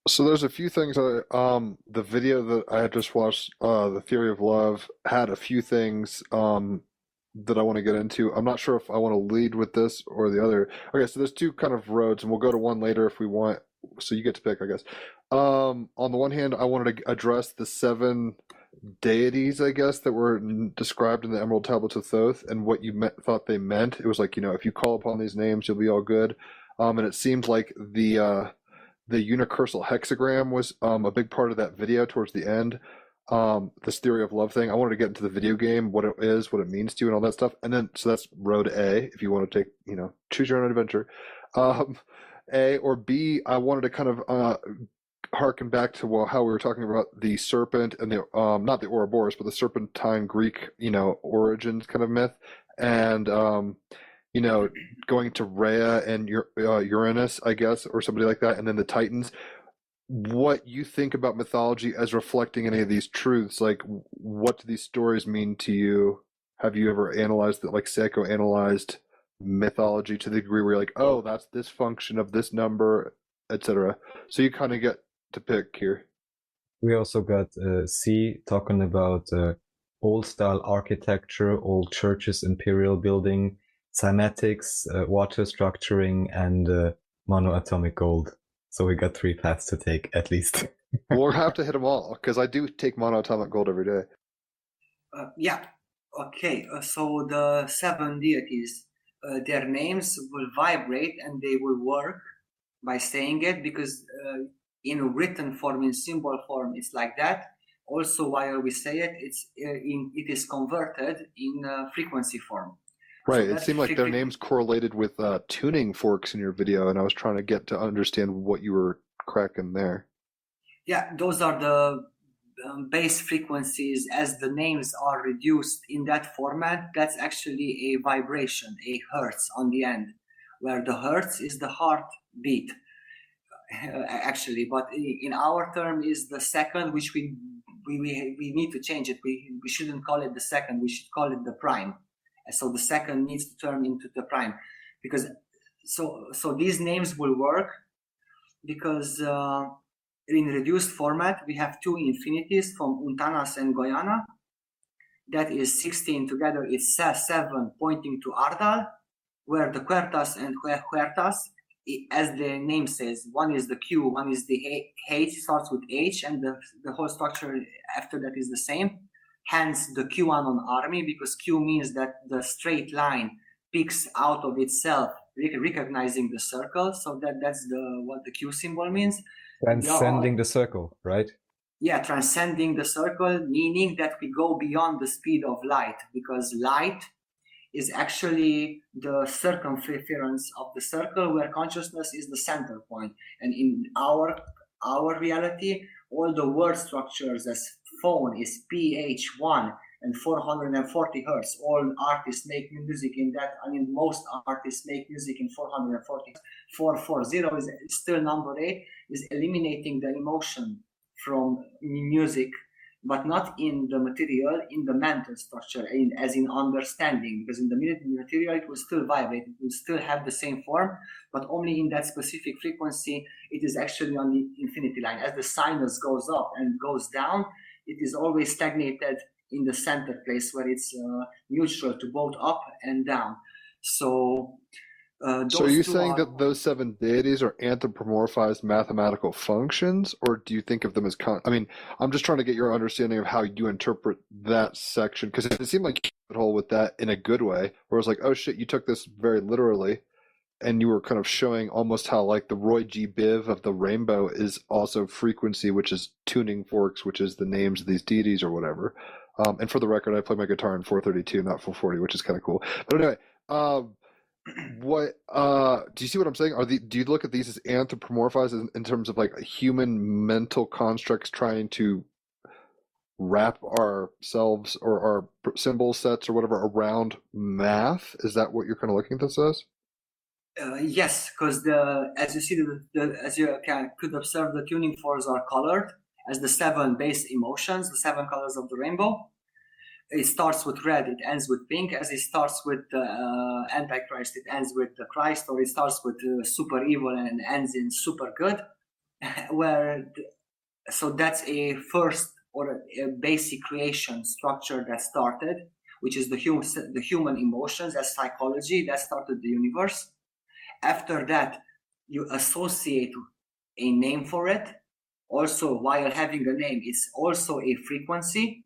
So there's a few things. The video that I had just watched, The Theory of Love, had a few things that I want to get into. I'm not sure if I want to lead with this or the other. Okay, so there's two kind of roads, and we'll go to one later if we want. So you get to pick, I guess. On the one hand, I wanted to address the 7 deities, I guess, that were described in the Emerald Tablets of Thoth, and what you thought they meant. It was like, if you call upon these names, you'll be all good. And it seemed like the unicursal hexagram was a big part of that video towards the end. This theory of love thing. I wanted to get into the video game, what it is, what it means to you, and all that stuff. And then, so that's road A, if you want to take, choose your own adventure. A, or B, I wanted to kind of harken back to how we were talking about the serpent and the not the Ouroboros, but the serpentine Greek, origins kind of myth, and going to Rhea and Uranus, I guess, or somebody like that, and then the Titans. What you think about mythology as reflecting any of these truths? Like, what do these stories mean to you? Have you ever analyzed it, like psychoanalyzed mythology to the degree where you're like, oh, that's this function of this number, etc.? So you kind of get to pick here. We also got C talking about old style architecture, old churches, imperial building, cymatics, water structuring, and monoatomic gold. So we got 3 paths to take, at least. We'll have to hit them all, because I do take monoatomic gold every day. Yeah. Okay. So the 7 deities, their names will vibrate and they will work by saying it, because in written form, in symbol form, it's like that. Also, while we say it, it is converted in frequency form. Right. So it seemed like their names correlated with tuning forks in your video, and I was trying to get to understand what you were cracking there. Yeah, those are the base frequencies. As the names are reduced in that format, that's actually a vibration, a hertz on the end, where the hertz is the heartbeat, actually. But in our term is the second, which we need to change it. We shouldn't call it the second. We should call it the prime. So the second needs to turn into the prime, because so these names will work because in reduced format we have 2 infinities from Untanas and Goiana. That is 16 together. It's 7 pointing to Ardal, where the Quertas and Huertas, as the name says, one is the Q, one is the H, starts with H, and the whole structure after that is the same. Hence the Q1 on army, because Q means that the straight line picks out of itself, recognizing the circle. So that's what the Q symbol means. Transcending the circle, right? Yeah, transcending the circle, meaning that we go beyond the speed of light, because light is actually the circumference of the circle, where consciousness is the center point. And in our reality, all the word structures as phone is PH1 and 440 hertz. All artists make music in that. I mean, most artists make music in 440. 440 is still number 8, is eliminating the emotion from music but not in the material, in the mental structure, as in understanding, because in the material it will still vibrate, it will still have the same form, but only in that specific frequency. It is actually on the infinity line. As the sinus goes up and goes down, it is always stagnated in the center place where it's neutral to both up and down. So So are you saying that those 7 deities are anthropomorphized mathematical functions, or do you think of them as I mean, I'm just trying to get your understanding of how you interpret that section, because it seemed like you went whole with that in a good way, where it's like, oh shit, you took this very literally, and you were kind of showing almost how like the Roy G. Biv of the rainbow is also frequency, which is tuning forks, which is the names of these deities or whatever. And for the record, I play my guitar in 432, not 440, which is kind of cool. But anyway, what do you see what I'm saying? Do you look at these as anthropomorphized in terms of like human mental constructs trying to wrap ourselves or our symbol sets or whatever around math? Is that what you're kind of looking at this as? Yes, because as you see, as you could observe, the tuning forks are colored as the 7 base emotions, the 7 colors of the rainbow. It starts with red, it ends with pink. As it starts with Antichrist, it ends with the Christ, or it starts with super evil and ends in super good. So that's a first or a basic creation structure that started, which is the human emotions, as psychology that started the universe. After that, you associate a name for it. Also, while having a name, it's also a frequency.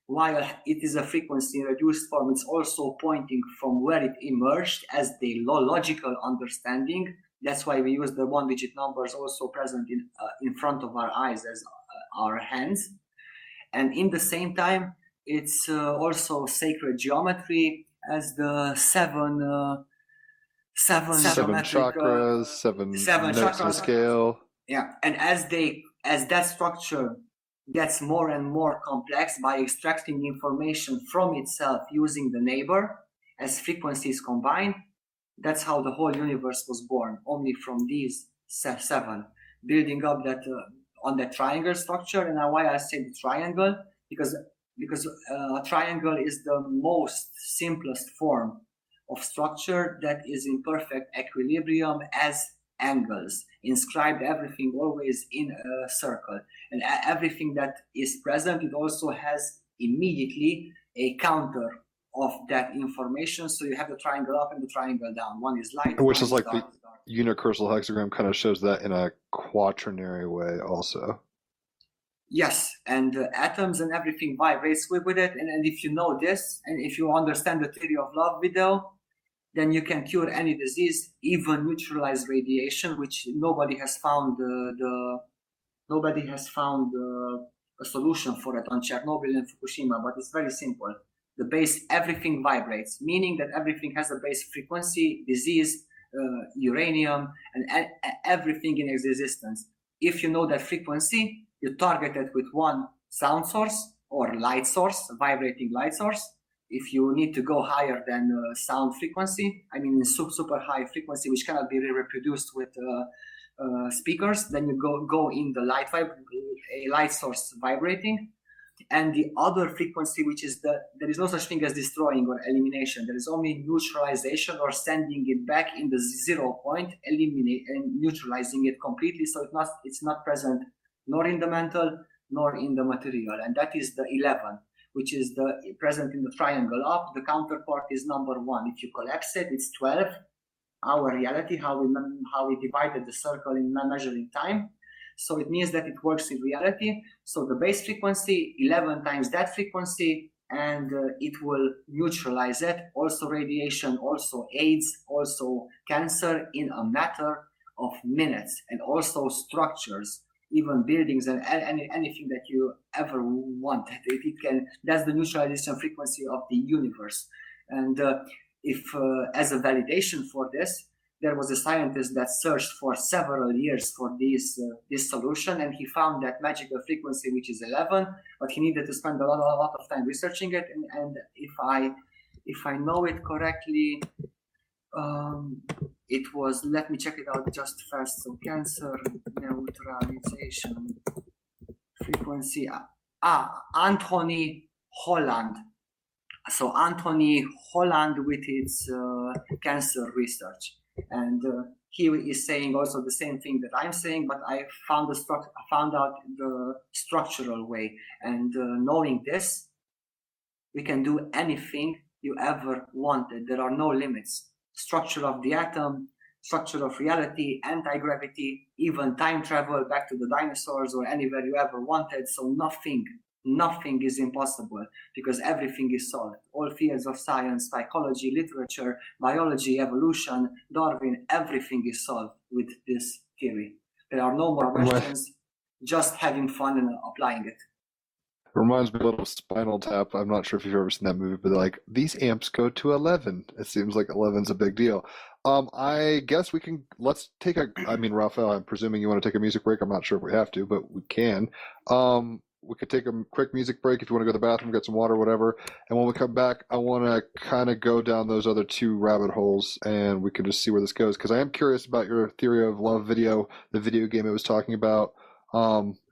While it is a frequency in reduced form, it's also pointing from where it emerged as the logical understanding. That's why we use the 1-digit numbers also present in front of our eyes as our hands. And in the same time, it's also sacred geometry as the 7 chakras, 7 notes in the scale. Yeah, and as that structure gets more and more complex by extracting information from itself using the neighbor as frequencies combined, that's how the whole universe was born, only from these 7, building up that on that triangle structure. And why I say the triangle, because a triangle is the most simplest form of structure that is in perfect equilibrium as angles, inscribed everything always in a circle, and everything that is present, it also has immediately a counter of that information. So you have the triangle up and the triangle down. One is light, which is like dark, the universal hexagram kind of shows that in a quaternary way also. Yes, and atoms and everything vibrates with it. And if you know this, and if you understand the theory of love video, then you can cure any disease, even neutralize radiation, which nobody has found a solution for it on Chernobyl and Fukushima. But it's very simple. The base, everything vibrates, meaning that everything has a base frequency, disease, uranium, and everything in existence. If you know that frequency, you target it with one sound source or light source, vibrating light source. If you need to go higher than sound frequency, I mean super high frequency, which cannot be reproduced with speakers, then you go in the a light source vibrating. And the other frequency, which is there is no such thing as destroying or elimination. There is only neutralization or sending it back in the 0 point, eliminate and neutralizing it completely. So it's not present nor in the mental nor in the material. And that is the 11, which is the present in the triangle up. The counterpart is number 1. If you collapse it, it's 12. Our reality, how we divided the circle in measuring time. So it means that it works in reality. So the base frequency, 11 times that frequency, and it will neutralize it. Also radiation, also AIDS, also cancer in a matter of minutes, and also structures, even buildings and anything that you ever want. It can. That's the neutralization frequency of the universe. And if as a validation for this, there was a scientist that searched for several years for this solution, and he found that magical frequency, which is 11, but he needed to spend a lot of time researching it. And if I know it correctly, it was, let me check it out just fast. So cancer neutralization frequency, Anthony Holland. So Anthony Holland with its cancer research, and he is saying also the same thing that I'm saying, but I found out the structural way, and knowing this, we can do anything you ever wanted. There are no limits. Structure of the atom, structure of reality, anti-gravity, even time travel back to the dinosaurs or anywhere you ever wanted. So nothing is impossible because everything is solved. All fields of science, psychology, literature, biology, evolution, Darwin, everything is solved with this theory. There are no more questions, just having fun and applying it. Reminds me a little of Spinal Tap. I'm not sure if you've ever seen that movie, but they're like, these amps go to 11. It seems like 11's a big deal. I guess let's take Raphael, I'm presuming you want to take a music break. I'm not sure if we have to, but we can. We could take a quick music break if you want to go to the bathroom, get some water, whatever. And when we come back, I want to kind of go down those other two rabbit holes and we can just see where this goes. Because I am curious about your theory of love video, the video game it was talking about.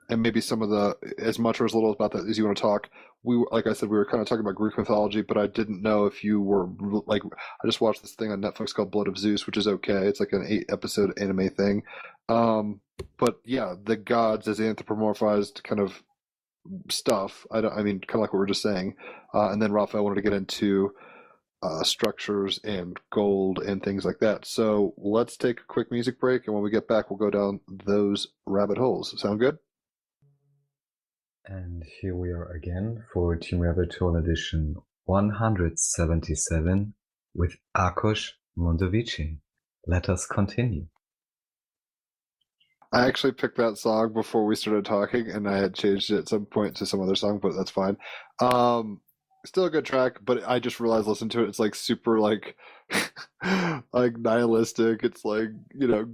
And maybe some of the, as much or as little about that as you want to talk. Like I said, we were kind of talking about Greek mythology, but I didn't know if you were like, I just watched this thing on Netflix called Blood of Zeus, which is okay. It's like an 8-episode anime thing. But yeah, the gods as anthropomorphized kind of stuff. Kind of like what we were just saying. And then Raphael wanted to get into structures and gold and things like that. So let's take a quick music break, and when we get back, we'll go down those rabbit holes. Sound good? And here we are again for Team Rabbit Hole edition 177 with Akos Mondovici. Let us continue. I actually picked that song before we started talking, and I had changed it at some point to some other song, but that's fine. Still a good track, but I just realized listening to it, it's like super like like nihilistic. It's like,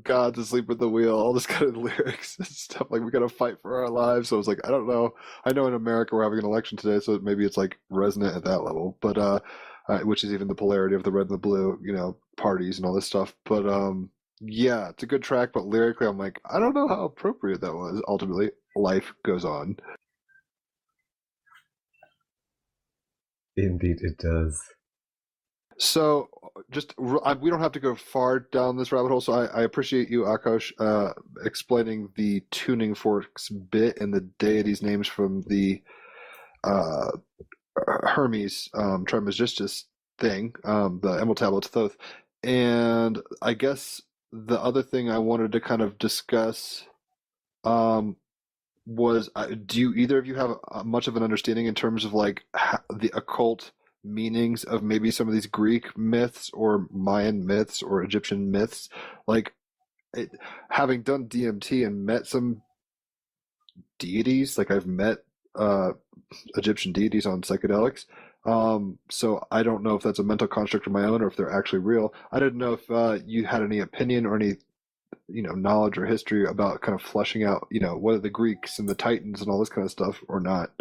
God's asleep at the wheel, all this kind of lyrics and stuff. Like, we gotta fight for our lives. So I was like, I don't know. I know in America we're having an election today, so maybe it's like resonant at that level. But which is even the polarity of the red and the blue, parties and all this stuff. But yeah, it's a good track, but lyrically I'm like, I don't know how appropriate that was. Ultimately, life goes on. Indeed it does. So we don't have to go far down this rabbit hole, so I appreciate you, Akos, explaining the tuning forks bit and the deities' names from the Hermes Trismegistus thing, the Emerald Tablets of Thoth. And I guess the other thing I wanted to kind of discuss was, do you either of you have much of an understanding in terms of like the occult meanings of maybe some of these Greek myths or Mayan myths or Egyptian myths? Like, having done DMT and met some deities, like I've met Egyptian deities on psychedelics. So I don't know if that's a mental construct of my own or if they're actually real. I didn't know if you had any opinion or any knowledge or history about kind of fleshing out, what are the Greeks and the Titans and all this kind of stuff or not.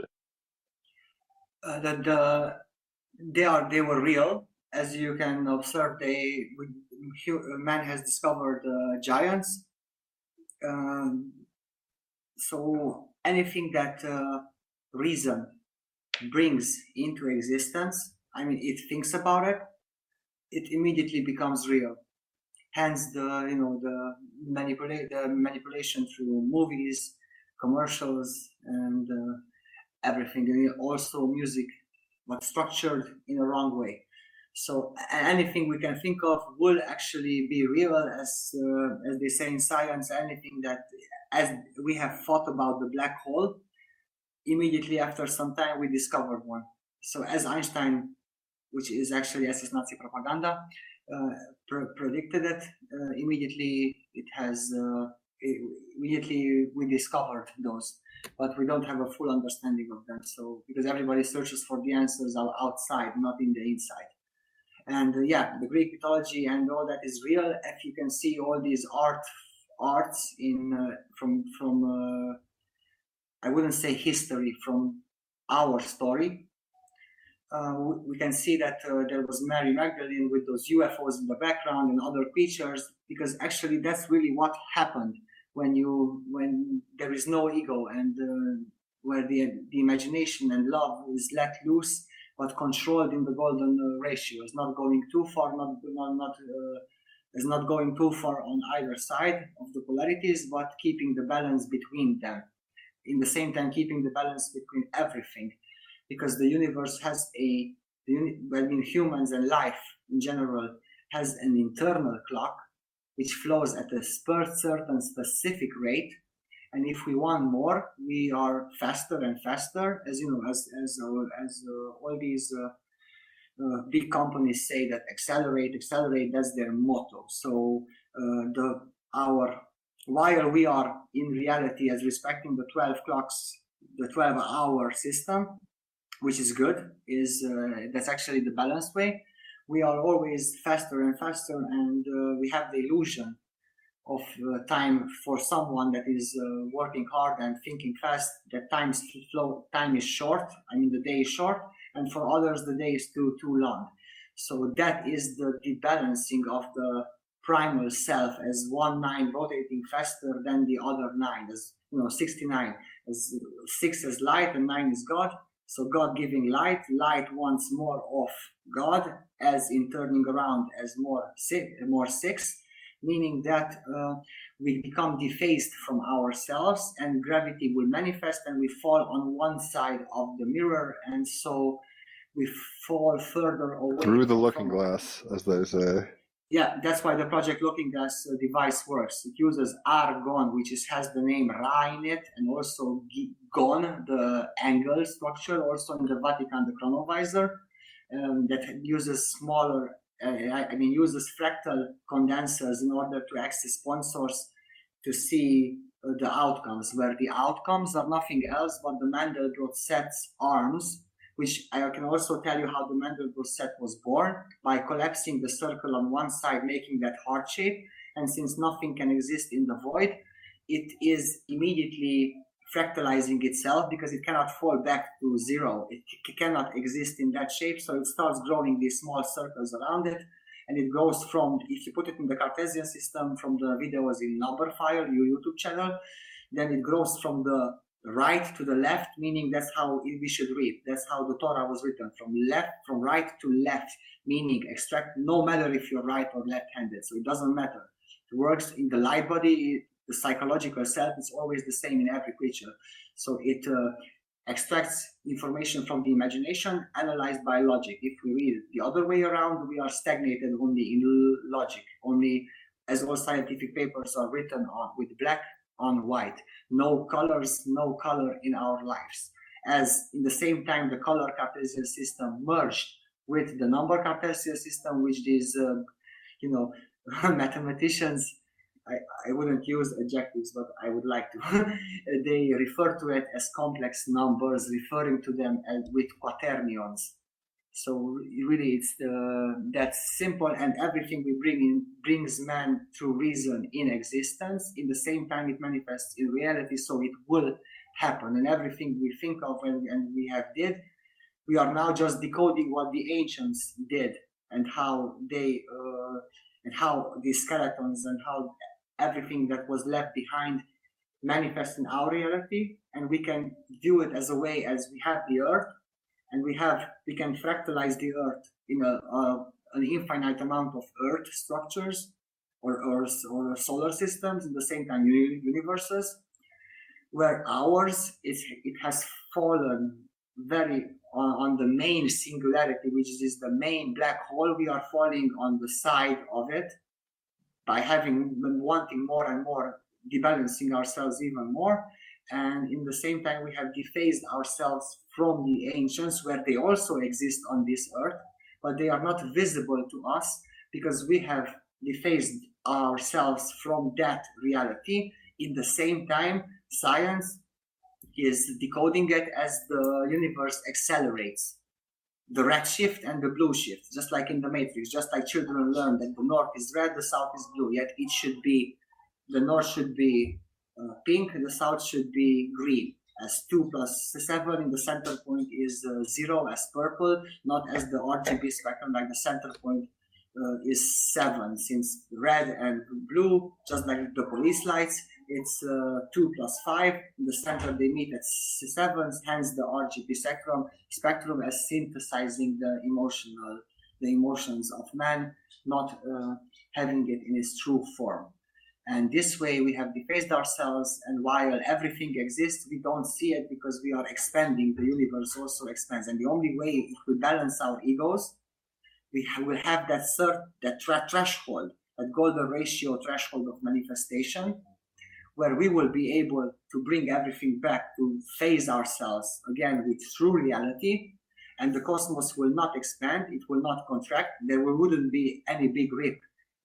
They were real, as you can observe. Man has discovered giants. So anything that reason brings into existence, it thinks about it, it immediately becomes real. Hence the manipulation through movies, commercials, and everything. And also music, but structured in a wrong way. So anything we can think of will actually be real, as they say in science. Anything that, as we have thought about the black hole, immediately after some time we discovered one. So as Einstein, which is actually SS Nazi propaganda, predicted it, immediately we discovered those, but we don't have a full understanding of them. So because everybody searches for the answers outside, not in the inside. And the Greek mythology and all that is real. If you can see all these arts in from I wouldn't say history, from our story. We can see that there was Mary Magdalene with those UFOs in the background and other creatures, because actually that's really what happened when there is no ego and where the imagination and love is let loose, but controlled in the golden ratio. It's not going too far, is not going too far on either side of the polarities, but keeping the balance between them. In the same time, keeping the balance between everything, because the universe has humans and life in general has an internal clock which flows at a certain specific rate, and if we want more, we are faster and faster, as you know, as all these big companies say that accelerate, that's their motto. So while we are in reality as respecting the 12 clocks, the 12-hour system, which is good, that's actually the balanced way. We are always faster and faster, and we have the illusion of time for someone that is working hard and thinking fast, that time is short. I mean, the day is short, and for others, the day is too long. So that is the balancing of the primal self as 1/9 rotating faster than the other 9, as 69, as 6 is light and 9 is God. So God giving light wants more of God, as in turning around as more 6, meaning that we become defaced from ourselves, and gravity will manifest, and we fall on one side of the mirror, and so we fall further away through the looking glass, as they say. Yeah, that's why the Project Looking Glass device works. It uses argon, which has the name Ra in it, and also gon, the angle structure, also in the Vatican, the chronovisor, that uses uses fractal condensers in order to access point source to see the outcomes, where the outcomes are nothing else but the Mandelbrot set's arms, which I can also tell you how the Mandelbrot set was born, by collapsing the circle on one side, making that heart shape. And since nothing can exist in the void, it is immediately fractalizing itself, because it cannot fall back to zero. It cannot exist in that shape. So it starts growing these small circles around it. And it goes from, if you put it in the Cartesian system, from the videos in number file, your YouTube channel, then it grows from the right to the left, meaning that's how we should read. That's how the Torah was written, from right to left, meaning extract, no matter if you're right or left-handed. So it doesn't matter. It works in the light body, the psychological self is always the same in every creature. So it extracts information from the imagination, analyzed by logic. If we read it the other way around, we are stagnated only in logic, only, as all scientific papers are written on with black on white, no colors, no color in our lives. As in the same time, the color Cartesian system merged with the number Cartesian system, which these mathematicians, I wouldn't use adjectives, but I would like to. They refer to it as complex numbers, referring to them as with quaternions. So really, it's that's simple, and everything we bring in brings man through reason in existence. In the same time, it manifests in reality, so it will happen. And everything we think of and we have did, we are now just decoding what the ancients did, and how they and how these skeletons and how everything that was left behind manifests in our reality. And we can view it as a way, as we have the earth, and we can fractalize the earth in an infinite amount of earth structures or solar systems, in the same time universes, where ours it has fallen very on the main singularity, which is the main black hole. We are falling on the side of it by wanting more and more, debalancing ourselves even more. And in the same time, we have defaced ourselves from the ancients, where they also exist on this earth, but they are not visible to us, because we have defaced ourselves from that reality. In the same time, science is decoding it as the universe accelerates. The red shift and the blue shift, just like in the Matrix, just like children learn that the north is red, the south is blue, yet it should be, the north should be pink, the south should be green, as 2 + 7 in the center point is 0 as purple, not as the RGB spectrum, like the center point is 7, since red and blue, just like the police lights, it's 2 plus 5. In the center they meet at 7, hence the RGB spectrum as synthesizing the emotions of man, not having it in its true form. And this way we have defaced ourselves, and while everything exists, we don't see it because we are expanding. The universe also expands, and the only way it will balance our egos, we will have that threshold, that golden ratio threshold of manifestation, where we will be able to bring everything back to phase ourselves again with true reality, and the cosmos will not expand, it will not contract, there wouldn't be any big rip,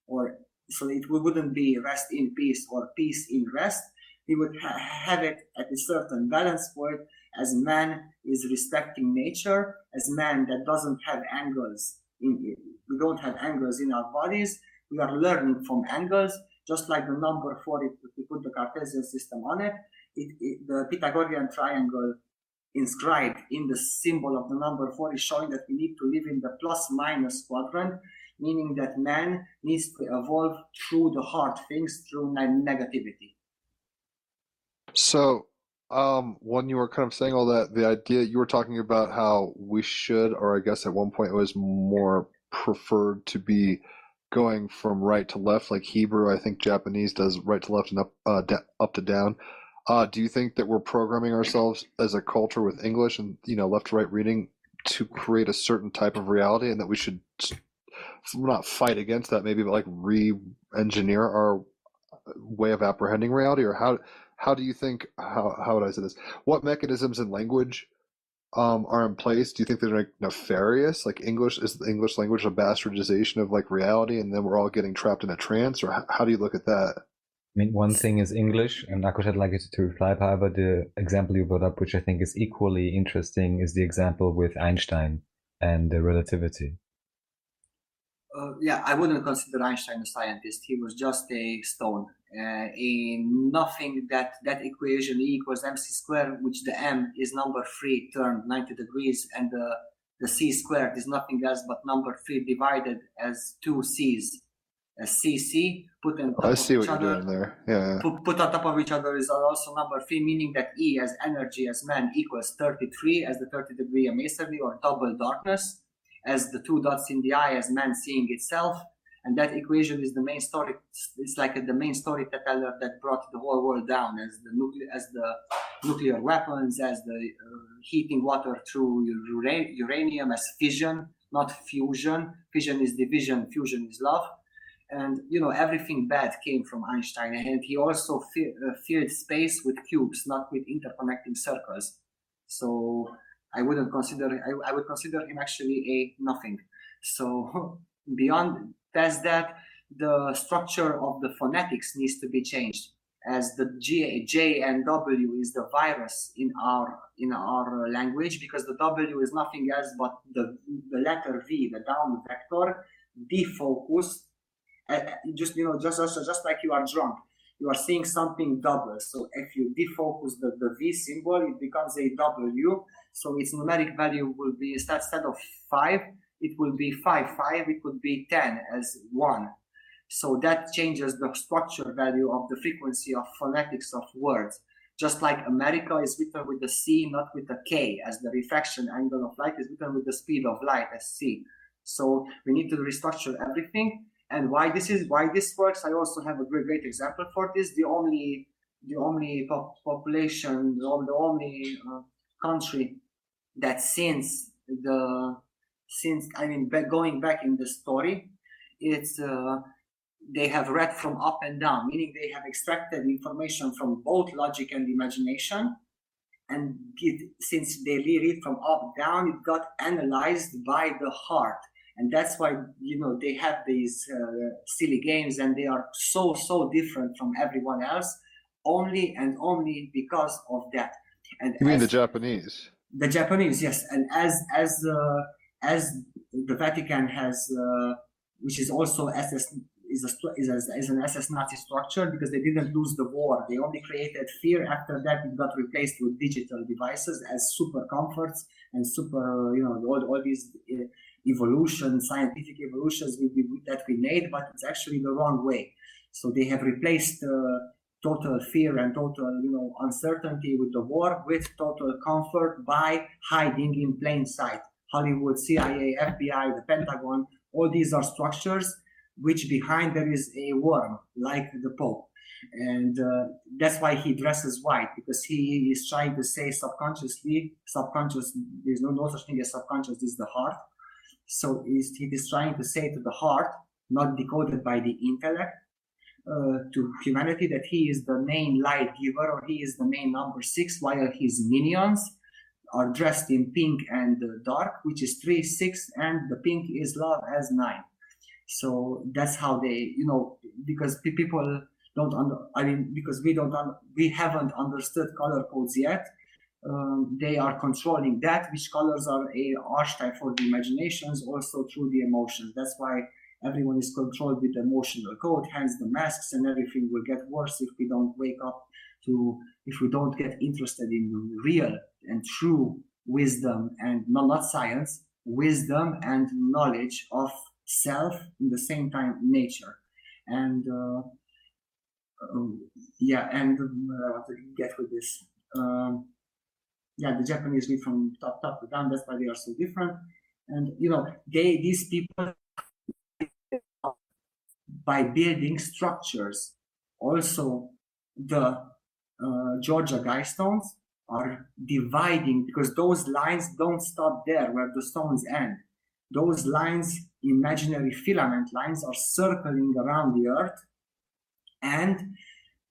or so it wouldn't be rest in peace or peace in rest. We would have it at a certain balance point, as man is respecting nature, as man that doesn't have angles. We don't have angles in our bodies. We are learning from angles, just like the number 4, if we put the Cartesian system on it, the Pythagorean triangle inscribed in the symbol of the number 4 is showing that we need to live in the plus minus quadrant, meaning that man needs to evolve through the hard things, through negativity. So, when you were kind of saying all that, the idea you were talking about how we should, or I guess at one point it was more preferred to be going from right to left, like Hebrew. I think Japanese does right to left and up to down. Do you think that we're programming ourselves as a culture with English and left to right reading to create a certain type of reality, and that we should not fight against that maybe, but like re-engineer our way of apprehending reality? Or how do you think, how would I say this? What mechanisms in language are in place? Do you think they're like nefarious? Like is the English language a bastardization of like reality, and then we're all getting trapped in a trance? Or how do you look at that? I mean, one thing is English, and Akut, I'd like you to reply. However, the example you brought up, which I think is equally interesting, is the example with Einstein and the relativity. Yeah, I wouldn't consider Einstein a scientist. He was just a stone. In nothing that equation E equals mc squared, which the m is number 3 turned 90 degrees, and the c squared is nothing else but number 3 divided as 2 c's. cc put on top I of see what each you're other. doing there. Yeah. Put on top of each other is also number 3, meaning that E as energy as man equals 33 as the 30-degree masonry, or double darkness, as the 2 dots in the eye as man seeing itself. And that equation is the main story. It's like the main storyteller that brought the whole world down, as the nuclear weapons, as the heating water through uranium, as fission, not fusion. Fission is division, fusion is love. And everything bad came from Einstein, and he also filled space with cubes, not with interconnecting circles. So I would consider him actually a nothing. So beyond that, the structure of the phonetics needs to be changed, as the J and W is the virus in our language, because the W is nothing else but the letter V, the down vector, defocused. Just like you are drunk, you are seeing something double. So if you defocus the V symbol, it becomes a W. So its numeric value will be, instead of 5, it will be 5. It would be 10 as 1. So that changes the structure value of the frequency of phonetics of words. Just like America is written with the C, not with the K, as the refraction angle of light is written with the speed of light as C. So we need to restructure everything. And why this works, I also have a great example for this. The only population, the only country that going back in the story, it's they have read from up and down, meaning they have extracted information from both logic and imagination, and since they read from up down, it got analyzed by the heart. And that's why they have these silly games, and they are so different from everyone else, only because of that. And you mean the Japanese? The Japanese, yes. And as the Vatican has, which is also is an SS Nazi structure, because they didn't lose the war. They only created fear. After that, it got replaced with digital devices as super comforts and super, all these scientific evolutions that we made, but it's actually the wrong way. So they have replaced total fear and total, uncertainty with the war, with total comfort by hiding in plain sight. Hollywood, CIA, FBI, the Pentagon, all these are structures which behind there is a worm, like the Pope. And that's why he dresses white, because he is trying to say subconscious, there's no such thing as subconscious, this is the heart. So he is trying to say to the heart, not decoded by the intellect, to humanity, that he is the main light giver, or he is the main number 6, while his minions are dressed in pink and dark, which is 3, 6, and the pink is love as 9. So that's how they, because people don't because we haven't understood color codes yet. They are controlling that, which colors are a archetype for the imaginations, also through the emotions. That's why everyone is controlled with the emotional code, hence the masks, and everything will get worse if we don't wake up if we don't get interested in real and true wisdom, and not science, wisdom and knowledge of self, in the same time nature. And and I want to get with this. The Japanese read from top to down. That's why they are so different. And these people, by building structures, also the Georgia Guidestones are dividing, because those lines don't stop there where the stones end. Those lines, imaginary filament lines, are circling around the earth, and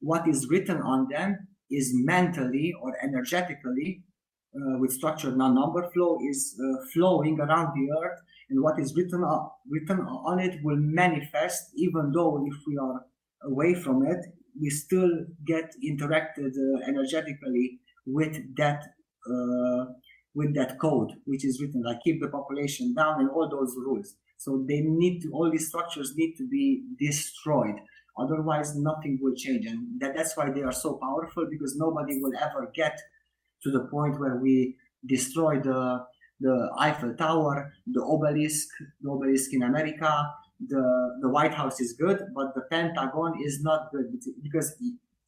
what is written on them is mentally or energetically, with structured non-number flow, is flowing around the earth, and what is written on it will manifest, even though if we are away from it, we still get interacted energetically with that code, which is written, like keep the population down and all those rules. So all these structures need to be destroyed. Otherwise, nothing will change. And that's why they are so powerful, because nobody will ever get to the point where we destroy the Eiffel Tower, the obelisk in America. The White House is good, but the Pentagon is not good, because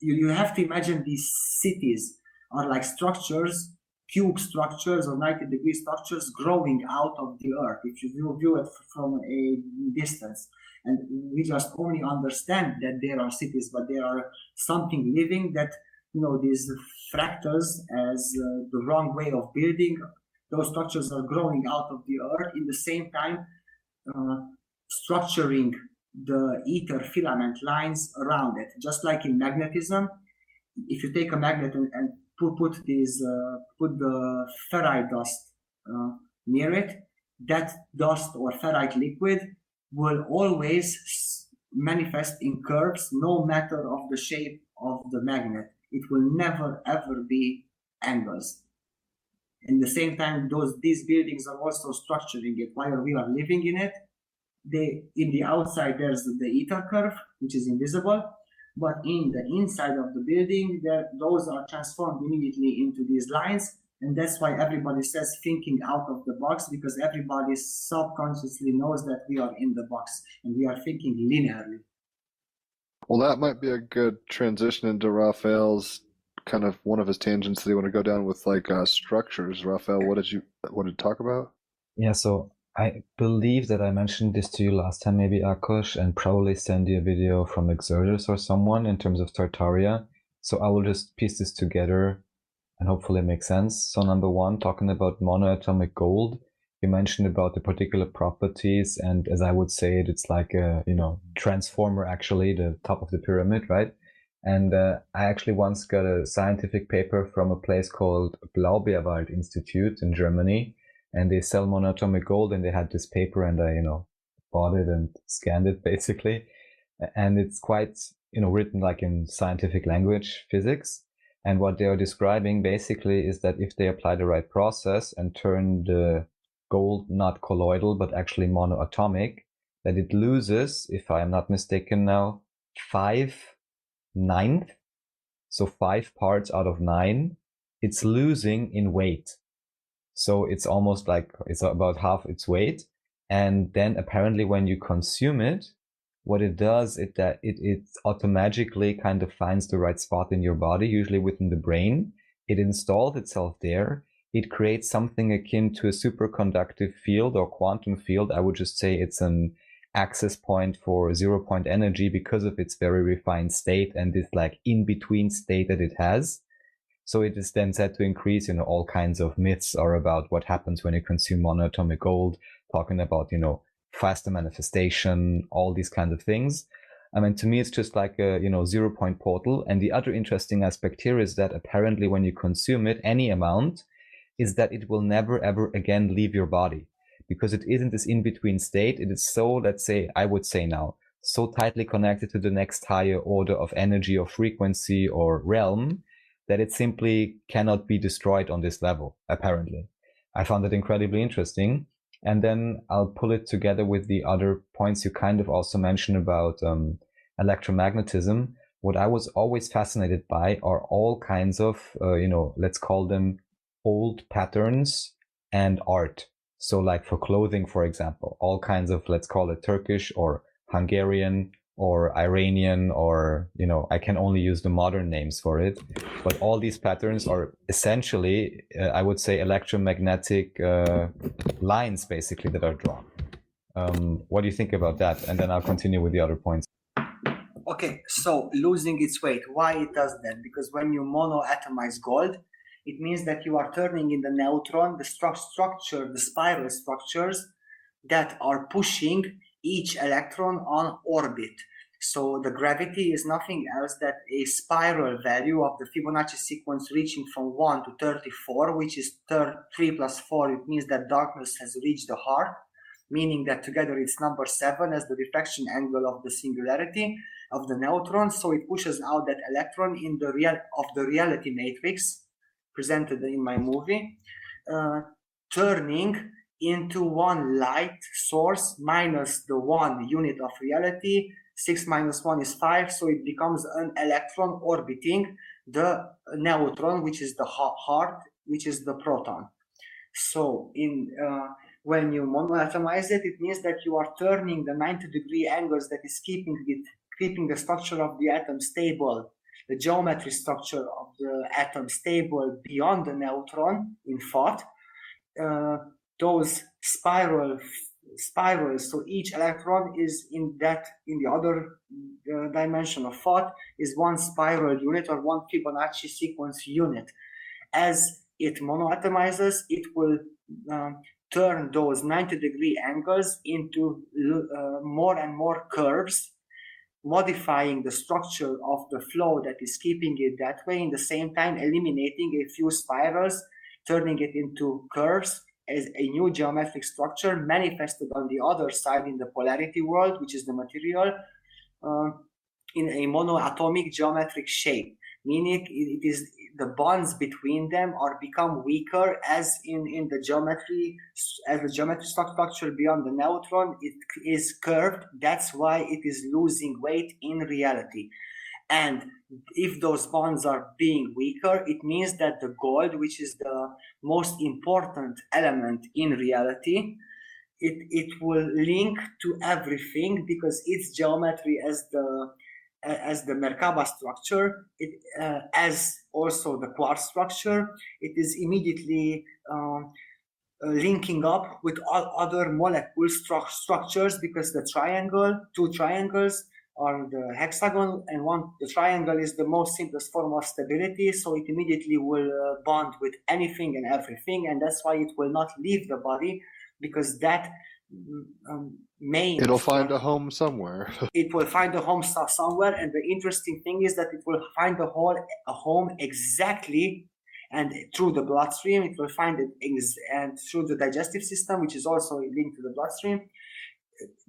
you have to imagine these cities are like structures, cube structures or 90-degree structures growing out of the earth, if you view it from a distance. And we just only understand that there are cities, but there are something living that, these fractals as the wrong way of building. Those structures are growing out of the earth, in the same time structuring the ether filament lines around it. Just like in magnetism, if you take a magnet and put the ferrite dust near it, that dust or ferrite liquid will always manifest in curves, no matter of the shape of the magnet. It will never ever be angles. In the same time, these buildings are also structuring it while we are living in it. In the outside, there's the ether curve, which is invisible, but in the inside of the building, those are transformed immediately into these lines. And that's why everybody says thinking out of the box, because everybody subconsciously knows that we are in the box and we are thinking linearly. Well, that might be a good transition into Raphael's kind of one of his tangents that he want to go down with, like structures. Raphael, what did you talk about? Yeah, so I believe that I mentioned this to you last time, maybe Akush, and probably send you a video from Exertus or someone in terms of Tartaria. So I will just piece this together and hopefully make sense. So number one, talking about monoatomic gold, you mentioned about the particular properties, and as I would say it, it's like a, transformer, actually, the top of the pyramid, right? And I actually once got a scientific paper from a place called Blaubeerwald Institute in Germany, and they sell monoatomic gold, and they had this paper, and I, bought it and scanned it basically. And it's quite, written like in scientific language, physics. And what they are describing basically is that if they apply the right process and turn the gold not colloidal, but actually monoatomic, that it loses, if I am not mistaken now, 5/9. So 5 parts out of 9, it's losing in weight. So it's almost like it's about half its weight. And then apparently when you consume it, what it does is that it automatically kind of finds the right spot in your body, usually within the brain. It installs itself there. It creates something akin to a superconductive field or quantum field. I would just say it's an access point for 0-point energy because of its very refined state and this like in-between state that it has. So it is then said to increase, all kinds of myths are about what happens when you consume monoatomic gold, talking about, faster manifestation, all these kinds of things. I mean, to me, it's just like a, 0-point portal. And the other interesting aspect here is that apparently when you consume it, any amount, is that it will never, ever again leave your body because it isn't this in-between state. It is so, let's say, I would say now, so tightly connected to the next higher order of energy or frequency or realm that it simply cannot be destroyed on this level, apparently. I found it incredibly interesting. And then I'll pull it together with the other points you kind of also mentioned about electromagnetism. What I was always fascinated by are all kinds of, let's call them old patterns and art. So like for clothing, for example, all kinds of, let's call it Turkish or Hungarian or Iranian, or, I can only use the modern names for it. But all these patterns are essentially, I would say, electromagnetic lines, basically, that are drawn. What do you think about that? And then I'll continue with the other points. Okay, so losing its weight. Why it does that? Because when you monoatomize gold, it means that you are turning in the neutron, the structure, the spiral structures that are pushing each electron on orbit. So the gravity is nothing else than a spiral value of the Fibonacci sequence reaching from 1 to 34, which is 3 plus 4. It means that darkness has reached the heart, meaning that together it's number 7 as the reflection angle of the singularity of the neutron. So it pushes out that electron in the reality matrix presented in my movie, turning into one light source minus the 1 unit of reality. 6 minus 1 is 5, so it becomes an electron orbiting the neutron, which is the heart, which is the proton. So when you monoatomize it, it means that you are turning the 90-degree angles that is keeping the structure of the atom stable, the geometry structure of the atom stable beyond the neutron in thought. Those spirals, so each electron is in the other dimension of thought is one spiral unit or one Fibonacci sequence unit. As it monoatomizes, it will turn those 90-degree angles into more and more curves, modifying the structure of the flow that is keeping it that way, in the same time eliminating a few spirals, turning it into curves as a new geometric structure manifested on the other side in the polarity world, which is the material, in a monoatomic geometric shape, meaning it is the bonds between them are become weaker as in the geometry, as the geometry structure beyond the neutron, it is curved. That's why it is losing weight in reality. And if those bonds are being weaker, it means that the gold, which is the most important element in reality, it will link to everything because its geometry as the Merkaba structure, as also the quartz structure, it is immediately linking up with all other molecule structures because the two triangles on the hexagon, and the triangle is the most simplest form of stability, so it immediately will bond with anything and everything, and that's why it will not leave the body, because that it'll find a home somewhere. It will find a home somewhere, and the interesting thing is that it will find a home exactly, and through the bloodstream, it will find it, and through the digestive system, which is also linked to the bloodstream,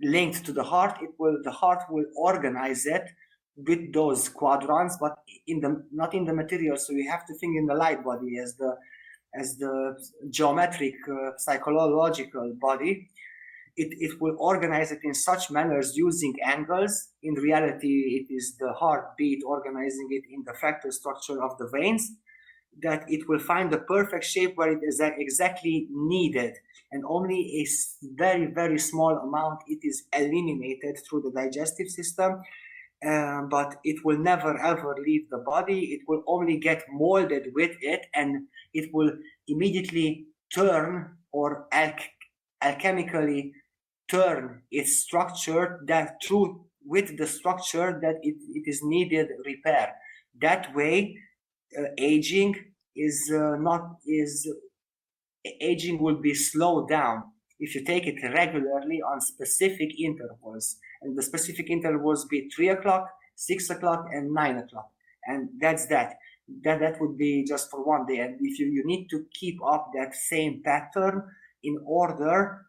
linked to the heart, the heart will organize it with those quadrants, but not in the material. So you have to think in the light body as the geometric psychological body. It will organize it in such manners using angles. In reality, it is the heartbeat organizing it in the fractal structure of the veins. that it will find the perfect shape where it is exactly needed, and only a very, very small amount it is eliminated through the digestive system. But it will never ever leave the body. It will only get molded with it, and it will immediately turn or alchemically turn its structure that through with the structure that it is needed repair. That way, aging aging will be slowed down if you take it regularly on specific intervals, and the specific intervals be 3 o'clock, 6 o'clock, and 9 o'clock, and that's that would be just for one day. And if you need to keep up that same pattern in order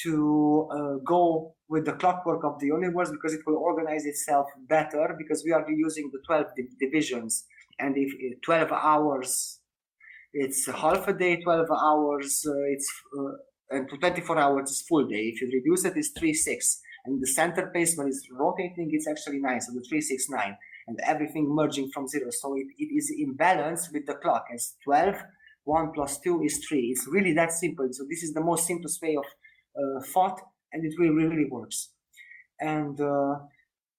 to go with the clockwork of the universe, because it will organize itself better, because we are using the 12 divisions, and if 12 hours it's half a day, 12 hours and 24 hours is full day. If you reduce it, it's 3-6, and the center pace when it's rotating, it's actually 9, so the 3-6-9, and everything merging from 0. So it is in balance with the clock as 12, 1 plus 2 is 3. It's really that simple. So this is the most simplest way of thought, and it really works. And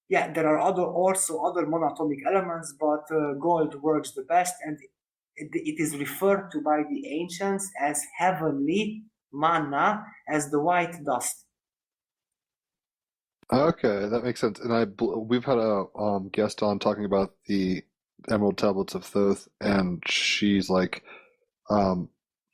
yeah, there are also other monatomic elements, but gold works the best, and it is referred to by the ancients as heavenly manna, as the white dust. Okay, that makes sense. And we've had a guest on talking about the Emerald Tablets of Thoth, and she's like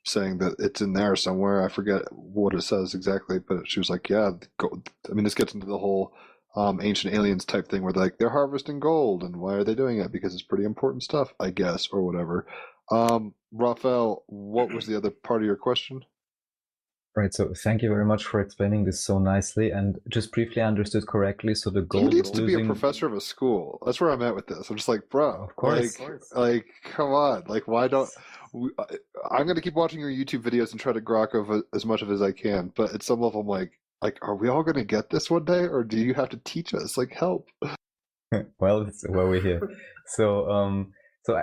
saying that it's in there somewhere. I forget what it says exactly, but she was like, yeah, I mean, this gets into the whole ancient aliens type thing where they're harvesting gold, and why are they doing it? Because it's pretty important stuff, I guess, or whatever. Raphael, what was the other part of your question? Right, so thank you very much for explaining this so nicely, and just briefly understood correctly. So the He gold needs is to be a losing. professor of a school. That's where I'm at with this. I'm just like, bro, Of course. like, come on, like, why don't I'm gonna keep watching your YouTube videos and try to grok of as much of as I can, but at some level, I'm like, are we all gonna get this one day, or do you have to teach us? Like, help. Well, that's why we're here. So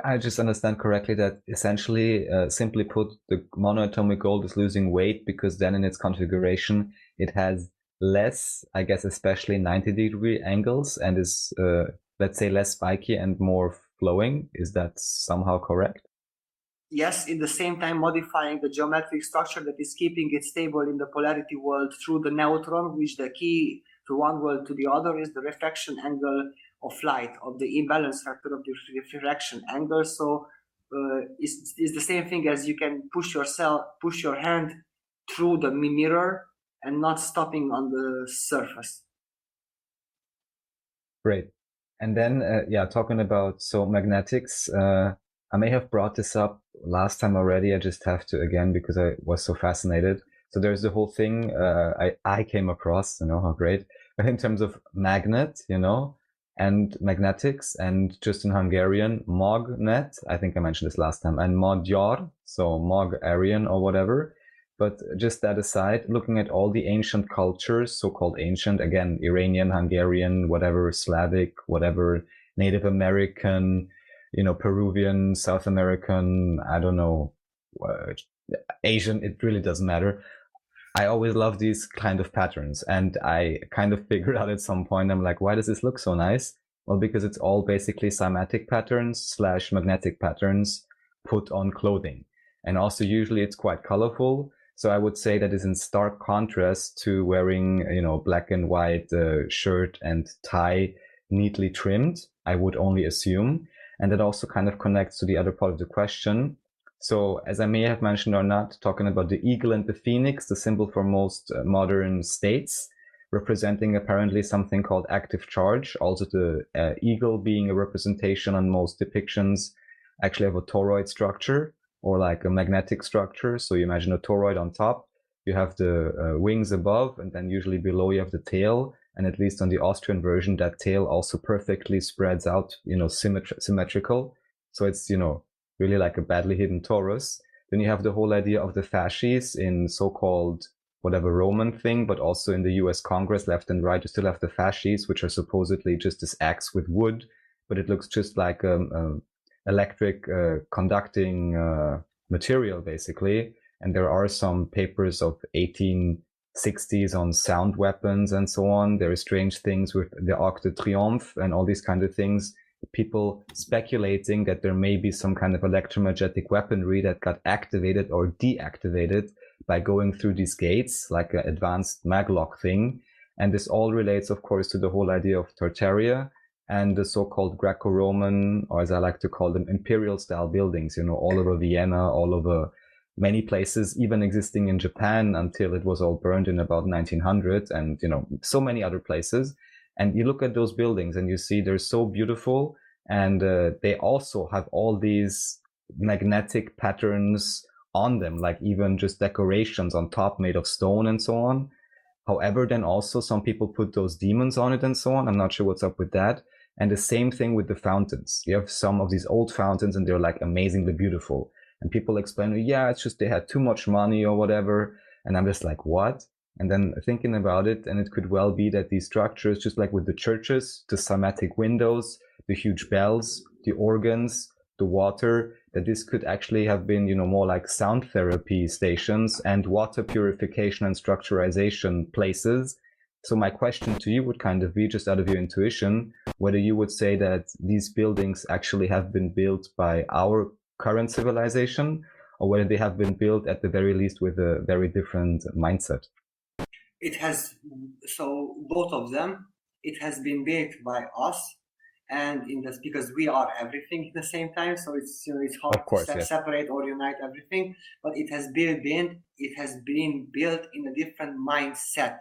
I just understand correctly that essentially, simply put, the monoatomic gold is losing weight because then in its configuration, it has less, I guess, especially 90-degree angles, and is, let's say, less spiky and more flowing. Is that somehow correct? Yes, in the same time modifying the geometric structure that is keeping it stable in the polarity world through the neutron, which the key to one world to the other is the refraction angle of light, of the imbalance factor of the refraction angle. So it's the same thing as you can push your hand through the mirror and not stopping on the surface. Great. And then, yeah, talking about magnetics, I may have brought this up last time already. I just have to again because I was so fascinated. So there's the whole thing I came across, how great, but in terms of magnet, and magnetics, and just in Hungarian, magnet, I think I mentioned this last time, and magyar, so Mag-Aryan or whatever. But just that aside, looking at all the ancient cultures, so-called ancient, again, Iranian, Hungarian, whatever, Slavic, whatever, Native American, Peruvian, South American, I don't know, Asian, it really doesn't matter. I always love these kind of patterns, and I kind of figured out at some point, I'm like, why does this look so nice? Well, because it's all basically cymatic patterns / magnetic patterns put on clothing. And also usually it's quite colorful. So I would say that is in stark contrast to wearing, black and white shirt and tie neatly trimmed, I would only assume. And that also kind of connects to the other part of the question. So as I may have mentioned or not, talking about the eagle and the phoenix, the symbol for most modern states, representing apparently something called active charge. Also the eagle being a representation on most depictions actually of a toroid structure or like a magnetic structure. So you imagine a toroid on top, you have the wings above, and then usually below you have the tail. And at least on the Austrian version, that tail also perfectly spreads out, symmetrical. So it's, really like a badly hidden Taurus. Then you have the whole idea of the fasces in so-called whatever Roman thing, but also in the US Congress, left and right, you still have the fasces, which are supposedly just this axe with wood, but it looks just like a electric conducting material, basically. And there are some papers of 1860s on sound weapons and so on. There are strange things with the Arc de Triomphe and all these kind of things. People speculating that there may be some kind of electromagnetic weaponry that got activated or deactivated by going through these gates, like an advanced maglock thing. And this all relates, of course, to the whole idea of Tartaria and the so-called Greco-Roman, or as I like to call them, imperial-style buildings, all over Vienna, all over many places, even existing in Japan until it was all burned in about 1900, and, so many other places. And you look at those buildings and you see they're so beautiful, and they also have all these magnetic patterns on them, like even just decorations on top made of stone and so on. However, then also some people put those demons on it and so on. I'm not sure what's up with that. And the same thing with the fountains. You have some of these old fountains and they're like amazingly beautiful. And people explain, yeah, it's just they had too much money or whatever. And I'm just like, what? And then thinking about it, and it could well be that these structures, just like with the churches, the cymatic windows, the huge bells, the organs, the water, that this could actually have been, more like sound therapy stations and water purification and structurization places. So my question to you would kind of be, just out of your intuition, whether you would say that these buildings actually have been built by our current civilization, or whether they have been built at the very least with a very different mindset. It has, so both of them, it has been built by us, and because we are everything at the same time, so it's it's hard to separate or unite everything. But it has been built in a different mindset,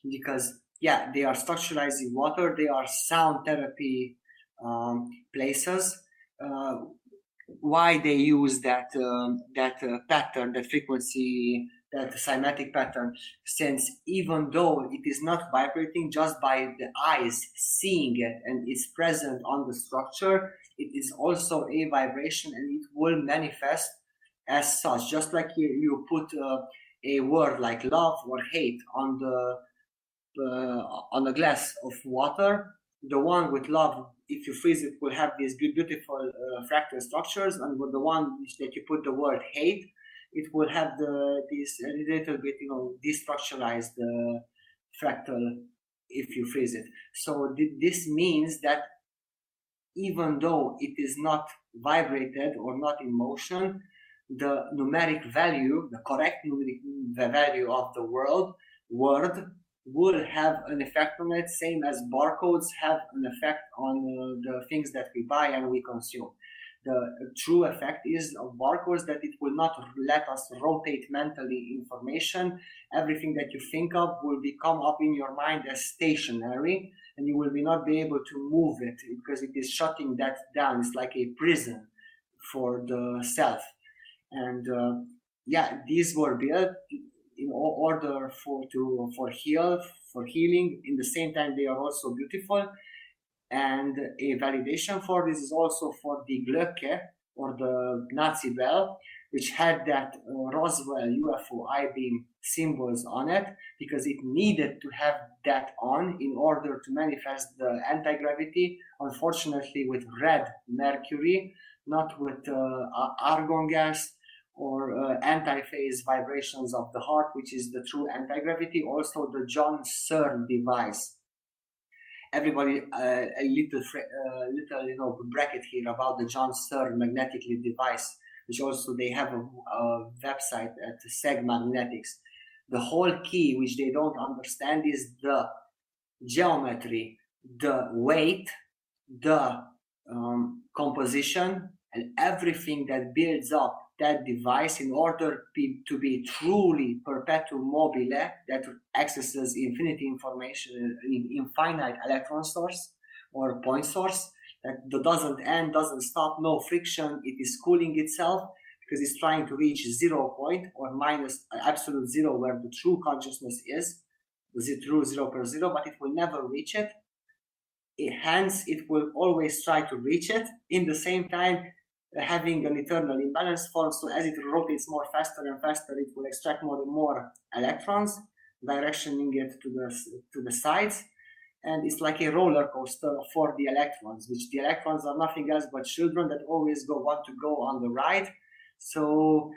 because they are structuralizing water, they are sound therapy places. Why they use that pattern, that frequency, that cymatic pattern, since even though it is not vibrating just by the eyes seeing it and it's present on the structure, it is also a vibration and it will manifest as such. Just like you put a word like love or hate on the glass of water, the one with love, if you freeze it, will have these beautiful fractal structures, and with the one that you put the word hate, it will have this a little bit, destructuralized fractal if you freeze it. So this means that even though it is not vibrated or not in motion, the numeric value, the correct numeric value of the word will have an effect on it, same as barcodes have an effect on the things that we buy and we consume. The true effect is of barcodes that it will not let us rotate mentally information. Everything that you think of will come up in your mind as stationary, and you will not be able to move it because it is shutting that down. It's like a prison for the self. And these were built in order for healing. In the same time, they are also beautiful. And a validation for this is also for the Glocke, or the Nazi bell, which had that Roswell UFO I-beam symbols on it, because it needed to have that on in order to manifest the anti-gravity, unfortunately with red mercury, not with argon gas or anti-phase vibrations of the heart, which is the true anti-gravity. Also the John CERN device. Everybody, a little bracket here about the John CERN magnetically device, which also they have a website at Seg Magnetics. The whole key, which they don't understand, is the geometry, the weight, the composition, and everything that builds up that device in order to be truly perpetuum mobile, that accesses infinity information in infinite electron source or point source, that doesn't end, doesn't stop, no friction, it is cooling itself because it's trying to reach 0 point or minus absolute zero, where the true consciousness is, the true 0 but it will never reach it. Hence, it will always try to reach it, in the same time having an eternal imbalance form. So as it rotates more faster and faster, it will extract more and more electrons, directioning it to the sides. and it's like a roller coaster for the electrons, which the electrons are nothing else but children that always want to go on the ride. So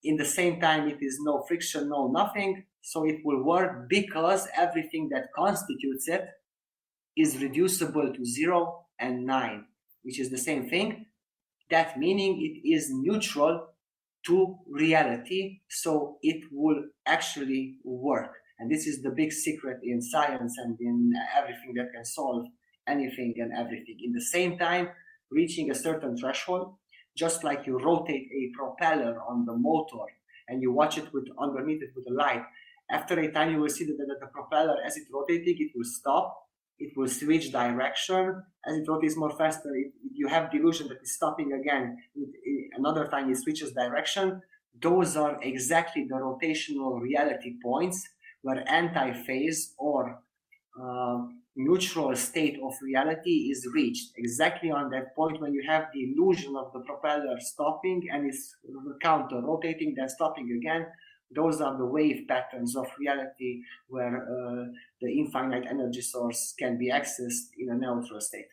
in the same time, it is no friction, no nothing. So it will work because everything that constitutes it is reducible to 0 and 9, which is the same thing. That meaning it is neutral to reality, so it will actually work. And this is the big secret in science and in everything that can solve anything and everything. In the same time, reaching a certain threshold, just like you rotate a propeller on the motor and you watch it underneath it with a light, after a time you will see that the propeller, as it's rotating, it will stop, it will switch direction. As it rotates more faster, you have the illusion that it's stopping again. Another time it switches direction. Those are exactly the rotational reality points where anti-phase or neutral state of reality is reached. Exactly on that point when you have the illusion of the propeller stopping and it's counter rotating, then stopping again. Those are the wave patterns of reality where the infinite energy source can be accessed in a neutral state.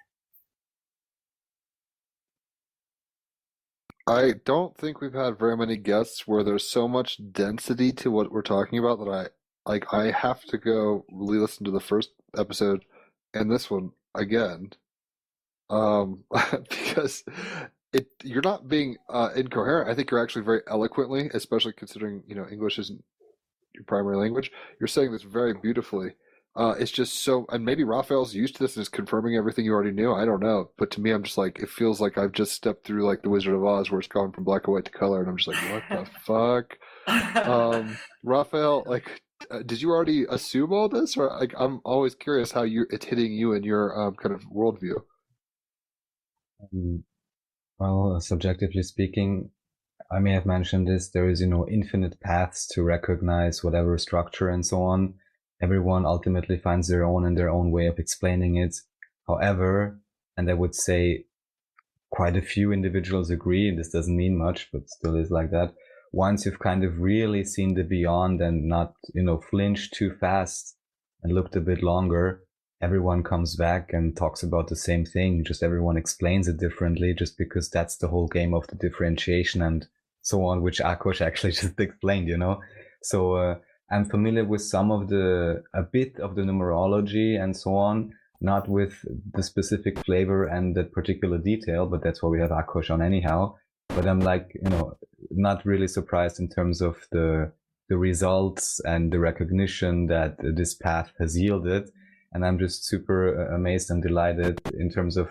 I don't think we've had very many guests where there's so much density to what we're talking about that I have to go re-listen to the first episode and this one again, because you're not being incoherent. I think you're actually very eloquently, especially considering English isn't your primary language. You're saying this very beautifully. It's just so, and maybe Raphael's used to this and is confirming everything you already knew. I don't know, but to me, I'm just like, it feels like I've just stepped through like the Wizard of Oz, where it's gone from black and white to color, and I'm just like, what the fuck? Raphael, like, did you already assume all this, or like, I'm always curious how it's hitting you in your kind of worldview. Well, subjectively speaking, I may have mentioned this. There is, infinite paths to recognize whatever structure and so on. Everyone ultimately finds their own and their own way of explaining it. However, and I would say quite a few individuals agree, this doesn't mean much, but still is like that. Once you've kind of really seen the beyond and not, flinched too fast and looked a bit longer, everyone comes back and talks about the same thing. Just everyone explains it differently, just because that's the whole game of the differentiation and so on, which Akos actually just explained, So I'm familiar with a bit of the numerology and so on, not with the specific flavor and that particular detail, but that's why we have Akos on anyhow. But I'm like, not really surprised in terms of the results and the recognition that this path has yielded. And I'm just super amazed and delighted in terms of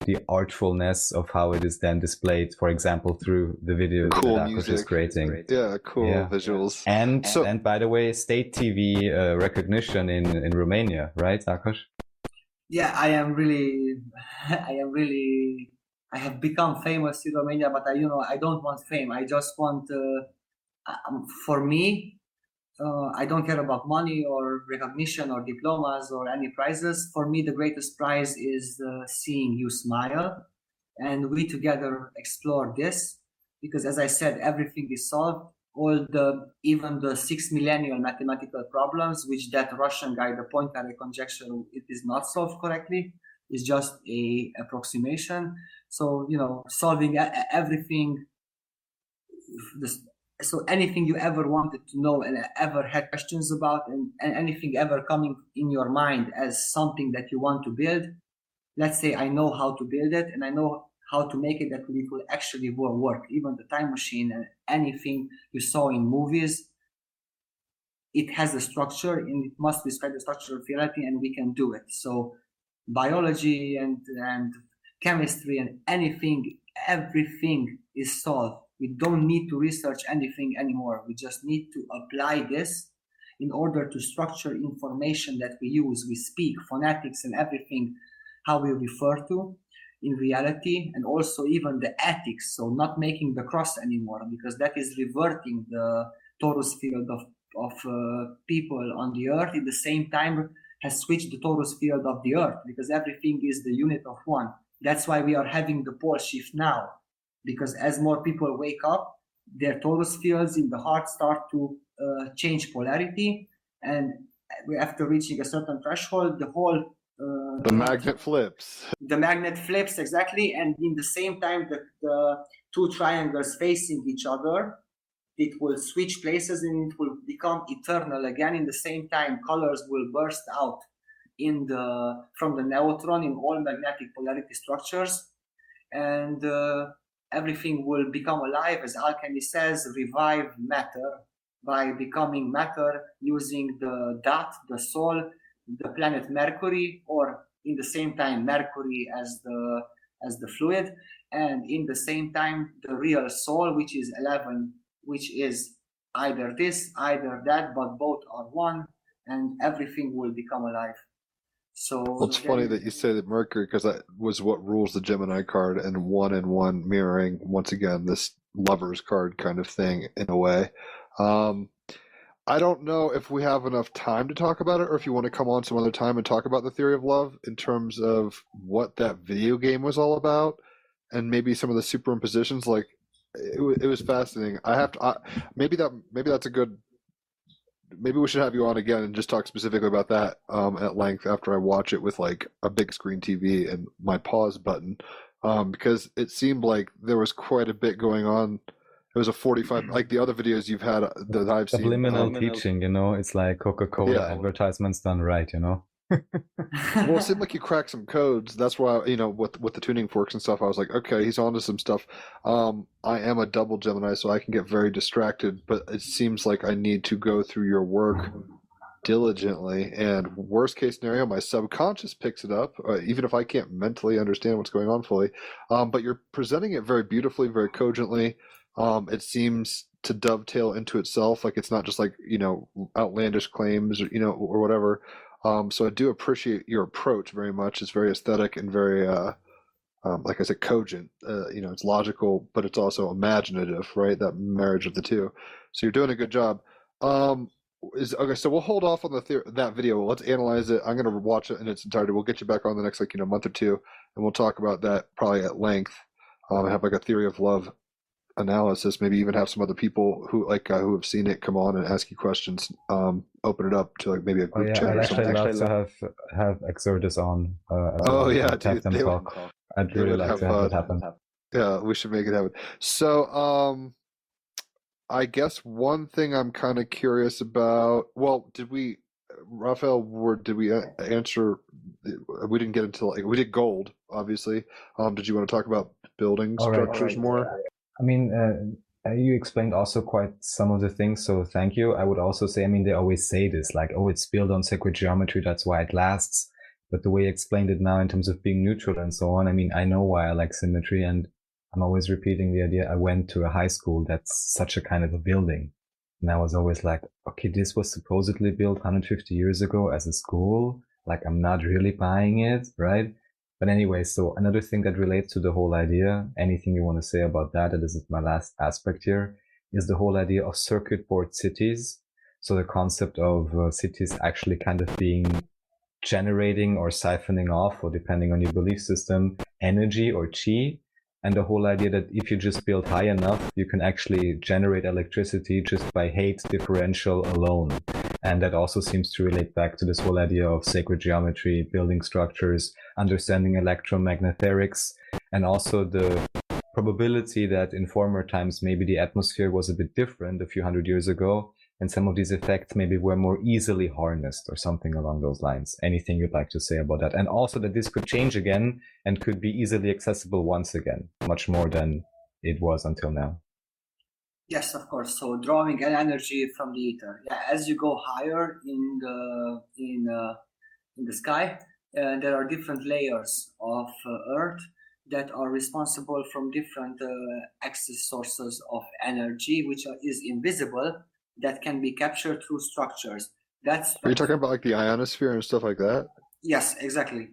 the artfulness of how it is then displayed, for example, through the videos cool that Akos is creating. Yeah, cool visuals. And by the way, state TV recognition in Romania, right, Akos? Yeah, I have become famous in Romania, but I don't want fame. I just want, for me, I don't care about money or recognition or diplomas or any prizes. For me, the greatest prize is seeing you smile, and we together explore this, because as I said, everything is solved. Even the 6 millennial mathematical problems, which that Russian guy, the Poincaré conjecture, it is not solved correctly. It's just a approximation. So solving everything. So anything you ever wanted to know and ever had questions about, and anything ever coming in your mind as something that you want to build, let's say I know how to build it and I know how to make it that it will actually work. Even the time machine and anything you saw in movies, it has a structure and it must respect the structure of reality, and we can do it. So biology and chemistry and everything is solved. We don't need to research anything anymore. We just need to apply this in order to structure information that we use. We speak, phonetics and everything, how we refer to in reality, and also even the ethics. So not making the cross anymore, because that is reverting the torus field of people on the earth. At the same time has switched the torus field of the earth, because everything is the unit of one. That's why we are having the pole shift now, because as more people wake up, their torus fields in the heart start to change polarity, and after reaching a certain threshold, the whole The magnet flips. The magnet flips, exactly, and in the same time the two triangles facing each other, it will switch places and it will become eternal again. In the same time, colors will burst out from the neutron in all magnetic polarity structures, and everything will become alive, as alchemy says, revive matter by becoming matter using the dot, the soul, the planet Mercury, or in the same time Mercury as the fluid, and in the same time the real soul, which is 11, which is either this, either that, but both are one, and everything will become alive. So well, it's funny that you say that Mercury, because that was what rules the Gemini card, and one mirroring once again this Lovers card kind of thing in a way. I don't know if we have enough time to talk about it, or if you want to come on some other time and talk about the theory of love in terms of what that video game was all about, and maybe some of the superimpositions. Like it was fascinating. Maybe that's a good. Maybe we should have you on again and just talk specifically about that at length after I watch it with like a big screen TV and my pause button, because it seemed like there was quite a bit going on. It was a 45, like the other videos you've had that I've seen. Subliminal teaching, it's like Coca-Cola advertisements done right, Well, it seemed like you cracked some codes. That's why, with the tuning forks and stuff, I was like, okay, he's onto some stuff. I am a double Gemini, so I can get very distracted, but it seems like I need to go through your work diligently, and worst case scenario, my subconscious picks it up, even if I can't mentally understand what's going on fully. But you're presenting it very beautifully, very cogently. It seems to dovetail into itself, like it's not just like, outlandish claims or whatever. So I do appreciate your approach very much. It's very aesthetic and very, like I said, cogent. It's logical, but it's also imaginative, right? That marriage of the two. So you're doing a good job. Okay, so we'll hold off on that video. Let's analyze it. I'm going to watch it in its entirety. We'll get you back on the next month or two, and we'll talk about that probably at length. Have like a theory of love analysis, maybe even have some other people who have seen it come on and ask you questions, open it up to like maybe a group chat or something. I'd love to have Exodus on. Dude, them talk. I'd really like to have that happen. Yeah, we should make it happen. So I guess one thing I'm kind of curious about, did we answer, we didn't get into, we did gold, obviously. Did you want to talk about building structures more? I mean, you explained also quite some of the things, so thank you. I would also say, they always say this, like, oh, it's built on sacred geometry, that's why it lasts. But the way you explained it now in terms of being neutral and so on, I know why I like symmetry, and I'm always repeating the idea. I went to a high school that's such a kind of a building. And I was always like, okay, this was supposedly built 150 years ago as a school. Like, I'm not really buying it, right? But anyway, so another thing that relates to the whole idea, anything you want to say about that, and this is my last aspect here, is the whole idea of circuit board cities. So the concept of cities actually kind of being generating or siphoning off, or depending on your belief system, energy or chi. And the whole idea that if you just build high enough, you can actually generate electricity just by Haidt differential alone. And that also seems to relate back to this whole idea of sacred geometry, building structures, understanding electromagnetics, and also the probability that in former times maybe the atmosphere was a bit different a few hundred years ago, and some of these effects maybe were more easily harnessed or something along those lines. Anything you'd like to say about that? And also that this could change again and could be easily accessible once again, much more than it was until now. Yes, of course. So drawing an energy from the ether. Yeah, as you go higher in the sky, there are different layers of Earth that are responsible from different access sources of energy, which is invisible, that can be captured through structures. Are you talking about like the ionosphere and stuff like that? Yes, exactly.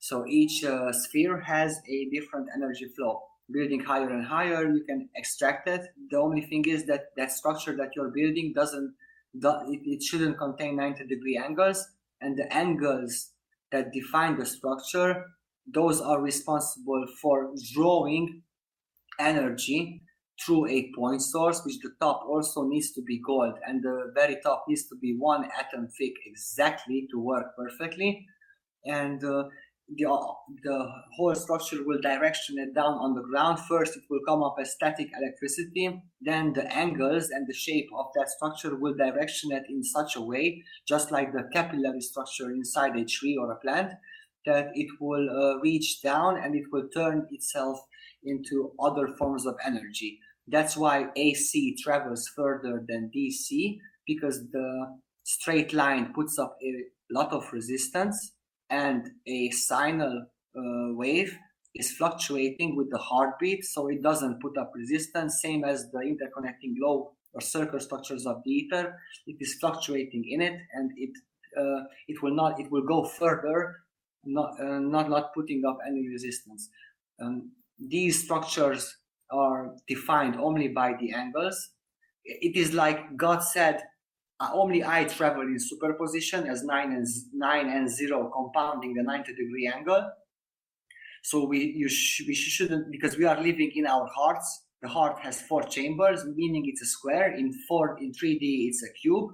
So each sphere has a different energy flow. Building higher and higher, you can extract it. The only thing is that structure that you're building it shouldn't contain 90-degree angles, and the angles that define the structure, those are responsible for drawing energy through a point source, which the top also needs to be gold, and the very top needs to be 1 atom thick exactly to work perfectly. and the whole structure will direction it down on the ground. First, it will come up as static electricity. Then the angles and the shape of that structure will direction it in such a way, just like the capillary structure inside a tree or a plant, that it will reach down and it will turn itself into other forms of energy. That's why AC travels further than DC, because the straight line puts up a lot of resistance, and a sinal wave is fluctuating with the heartbeat, so it doesn't put up resistance. Same as the interconnecting globe or circle structures of the ether, it is fluctuating in it, and it will go further, not putting up any resistance. These structures are defined only by the angles. It is like God said, only I travel in superposition as 9 and 0 compounding the 90-degree angle. So we shouldn't, because we are living in our hearts. The heart has 4 chambers, meaning it's a square. In 3D, it's a cube.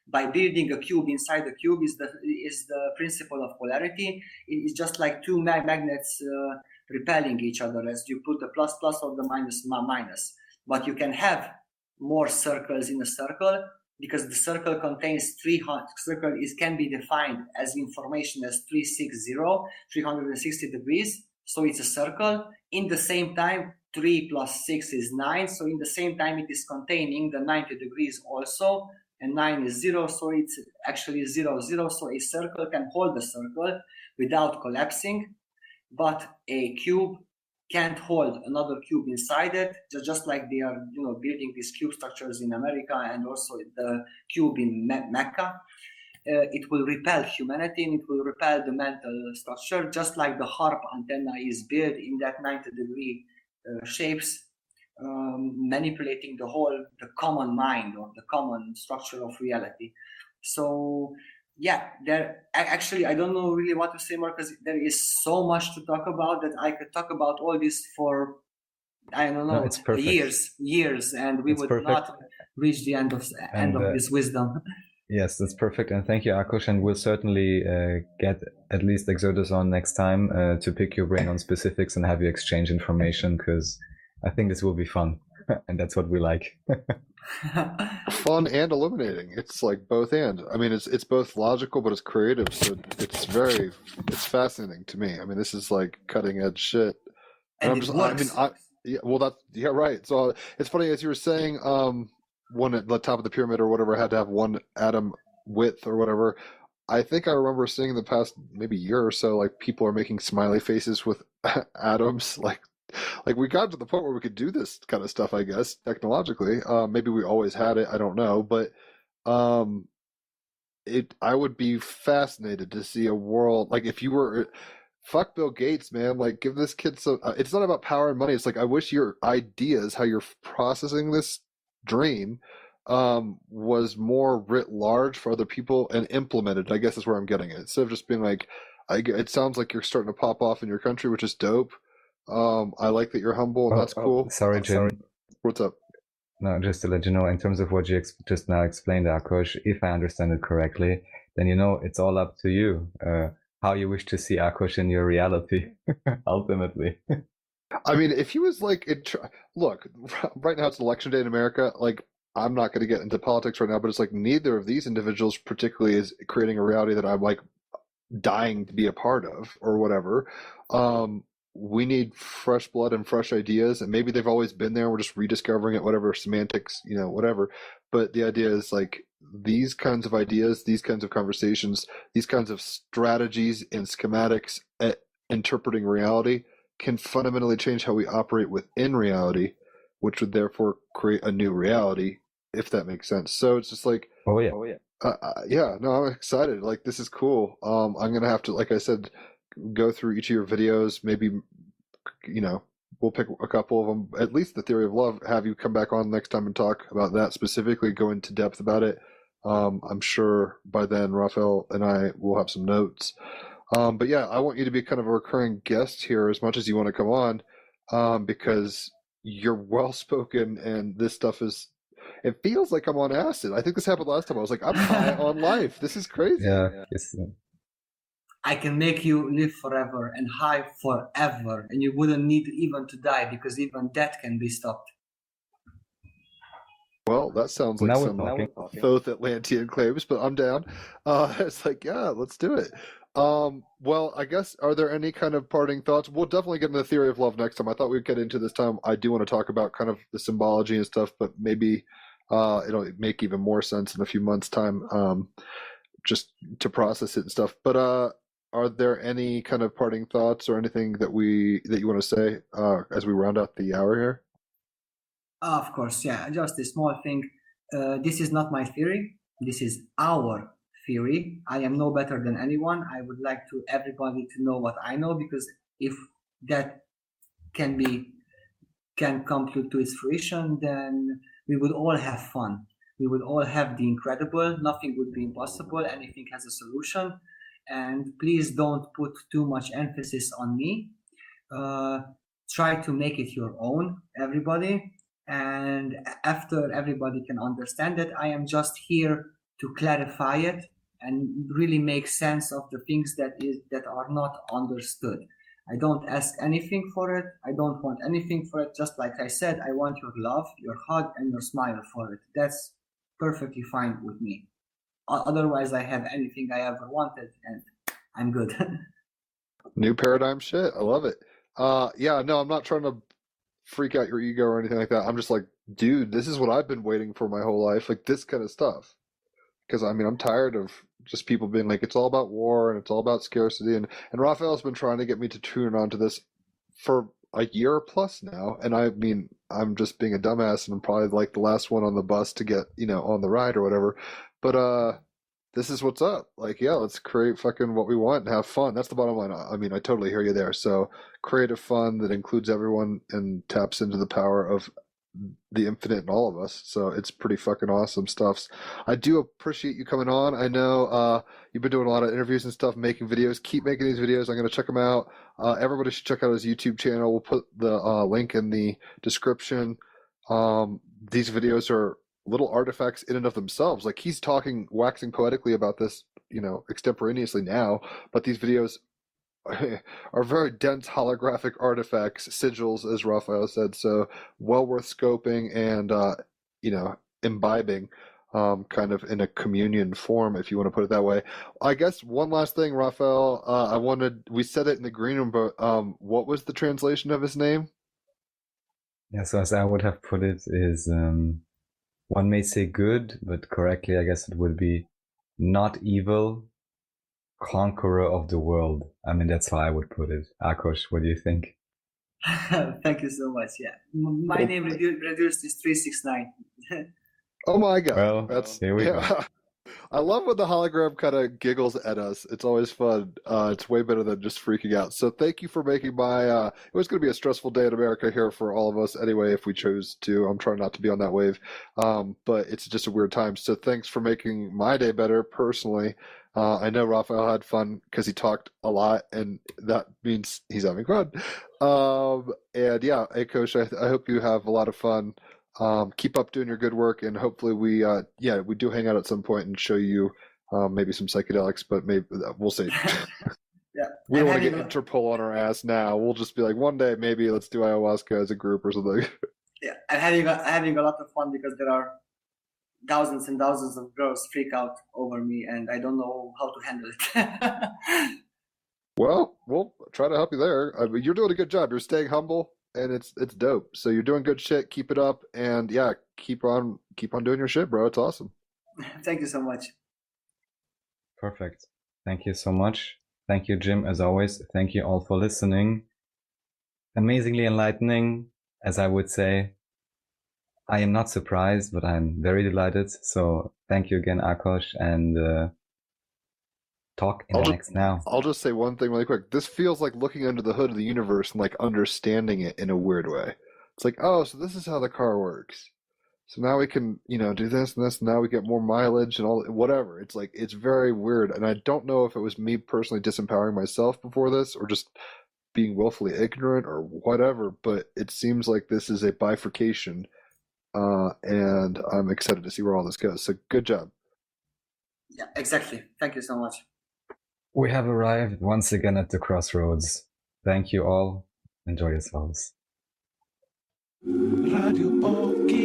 By building a cube inside the cube is the principle of polarity. It is just like 2 magnets repelling each other, as you put the plus or the minus. But you can have more circles in a circle, because the circle contains can be defined as information as 360 degrees. So it's a circle. In the same time, 3 plus 6 is 9. So in the same time, it is containing the 90 degrees also, and 9 is 0. So it's actually 0, 0. So a circle can hold the circle without collapsing, but a cube can't hold another cube inside it, just like they are building these cube structures in America and also the cube in Mecca. It will repel humanity, and it will repel the mental structure, just like the harp antenna is built in that 90-degree shapes, manipulating the common mind or the common structure of reality. So yeah, actually I don't know really what to say more, because there is so much to talk about that I could talk about all this for years, and we would not reach the end of this wisdom. Yes, that's perfect, and thank you, Akush, and we'll certainly get at least Exodus on next time to pick your brain on specifics and have you exchange information, because I think this will be fun, and that's what we like. Fun and illuminating. It's like both and. I mean, it's both logical, but it's creative. So it's fascinating to me. I mean, this is like cutting edge shit. And it works. Right. So it's funny, as you were saying, one at the top of the pyramid or whatever had to have one atom width or whatever. I think I remember seeing in the past maybe year or so, like people are making smiley faces with atoms, like we got to the point where we could do this kind of stuff, I guess, technologically. Maybe we always had it, I don't know, but I would be fascinated to see a world, like if you were, fuck Bill Gates, man, like give this kid some, it's not about power and money. It's like, I wish your ideas, how you're processing this dream, was more writ large for other people and implemented, I guess is where I'm getting it. Instead of just being like, it sounds like you're starting to pop off in your country, which is dope. I like that you're humble, and that's cool. Sorry, Jim. What's up? No, just to let you know, in terms of what you just now explained, Akush, if I understand it correctly, then it's all up to you, how you wish to see Akush in your reality, ultimately. I mean, if he was like, look, right now it's election day in America. Like, I'm not going to get into politics right now, but it's like neither of these individuals particularly is creating a reality that I'm like dying to be a part of or whatever. We need fresh blood and fresh ideas, and maybe they've always been there. We're just rediscovering it, whatever semantics, whatever. But the idea is like these kinds of ideas, these kinds of conversations, these kinds of strategies and schematics at interpreting reality can fundamentally change how we operate within reality, which would therefore create a new reality, if that makes sense. So it's just like, yeah, no, I'm excited. Like, this is cool. I'm going to have to, like I said, go through each of your videos, maybe, we'll pick a couple of them, at least the theory of love, have you come back on next time and talk about that specifically, go into depth about it. I'm sure by then Raphael and I will have some notes. But yeah, I want you to be kind of a recurring guest here as much as you want to come on, because you're well-spoken and this stuff it feels like I'm on acid. I think this happened last time. I was like, I'm high on life. This is crazy. Yeah. I can make you live forever and high forever, and you wouldn't need even to die, because even death can be stopped. Well, that sounds like Now we're some talking. Thoth Atlantean claims, but I'm down. It's like, yeah, let's do it. Well, I guess, are there any kind of parting thoughts? We'll definitely get into the theory of love next time. I thought we'd get into this time. I do want to talk about kind of the symbology and stuff, but maybe it'll make even more sense in a few months' time, just to process it and stuff. But are there any kind of parting thoughts or anything that you want to say as we round out the hour here? Of course, yeah, just a small thing. This is not my theory. This is our theory. I am no better than anyone. I would like to everybody to know what I know, because if that can come to its fruition, then we would all have fun. We would all have the incredible. Nothing would be impossible. Anything has a solution. And please don't put too much emphasis on me. Try to make it your own, everybody. And after everybody can understand it, I am just here to clarify it and really make sense of the things that are not understood. I don't ask anything for it. I don't want anything for it. Just like I said, I want your love, your hug, and your smile for it. That's perfectly fine with me. Otherwise, I have anything I ever wanted, and I'm good. New paradigm shit. I love it. Yeah, no, I'm not trying to freak out your ego or anything like that. I'm just like, dude, this is what I've been waiting for my whole life, like this kind of stuff. Because I mean, I'm tired of just people being like, it's all about war and it's all about scarcity. And Raphael's been trying to get me to tune onto this for a year plus now. And I mean, I'm just being a dumbass, and I'm probably like the last one on the bus to get, on the ride or whatever. But this is what's up. Like, yeah, let's create fucking what we want and have fun. That's the bottom line. I mean, I totally hear you there. So creative fun that includes everyone and taps into the power of the infinite in all of us. So it's pretty fucking awesome stuff. I do appreciate you coming on. I know you've been doing a lot of interviews and stuff, making videos. Keep making these videos. I'm going to check them out. Everybody should check out his YouTube channel. We'll put the link in the description. These videos are little artifacts in and of themselves. Like, he's talking, waxing poetically about this, extemporaneously now, but these videos are very dense holographic artifacts, sigils, as Raphael said. So well worth scoping and imbibing, kind of in a communion form, if you want to put it that way. I guess one last thing, Raphael, we said it in the green room, but what was the translation of his name? Yeah, so as I would have put it is, one may say good, but correctly, I guess it would be not evil, conqueror of the world. I mean, that's how I would put it. Akos, what do you think? Thank you so much. Yeah, my name reduced is 369. Oh my god. Well, That's here we go. I love when the hologram kind of giggles at us. It's always fun. It's way better than just freaking out. So thank you for making my it was going to be a stressful day in America here for all of us anyway, if we chose to. I'm trying not to be on that wave, but it's just a weird time. So thanks for making my day better personally. I know Raphael had fun because he talked a lot, and that means he's having fun. And yeah, hey Coach, I hope you have a lot of fun. Keep up doing your good work, and hopefully we do hang out at some point and show you maybe some psychedelics, but maybe we'll see. Yeah, We don't want to get having Interpol on our ass now. We'll just be like, one day maybe let's do ayahuasca as a group or something. yeah, I'm having a lot of fun, because there are thousands and thousands of girls freak out over me, and I don't know how to handle it. Well, we'll try to help you there. I mean, you're doing a good job. You're staying humble, and it's dope. So you're doing good shit. Keep it up, and yeah, keep on doing your shit, bro. It's awesome. Thank you so much. Perfect. Thank you so much. Thank you, Jim, as always. Thank you all for listening. Amazingly enlightening, as I would say. I am not surprised, but I'm very delighted. So thank you again, Akos, and talk in the next now. I'll just say one thing really quick. This feels like looking under the hood of the universe and like understanding it in a weird way. It's like, oh, so this is how the car works. So now we can, do this and this, and now we get more mileage and all, whatever. It's like, it's very weird. And I don't know if it was me personally disempowering myself before this or just being willfully ignorant or whatever, but it seems like this is a bifurcation. And I'm excited to see where all this goes. So good job. Yeah, exactly. Thank you so much. We have arrived once again at the crossroads. Thank you all. Enjoy yourselves. Radio Okitalk.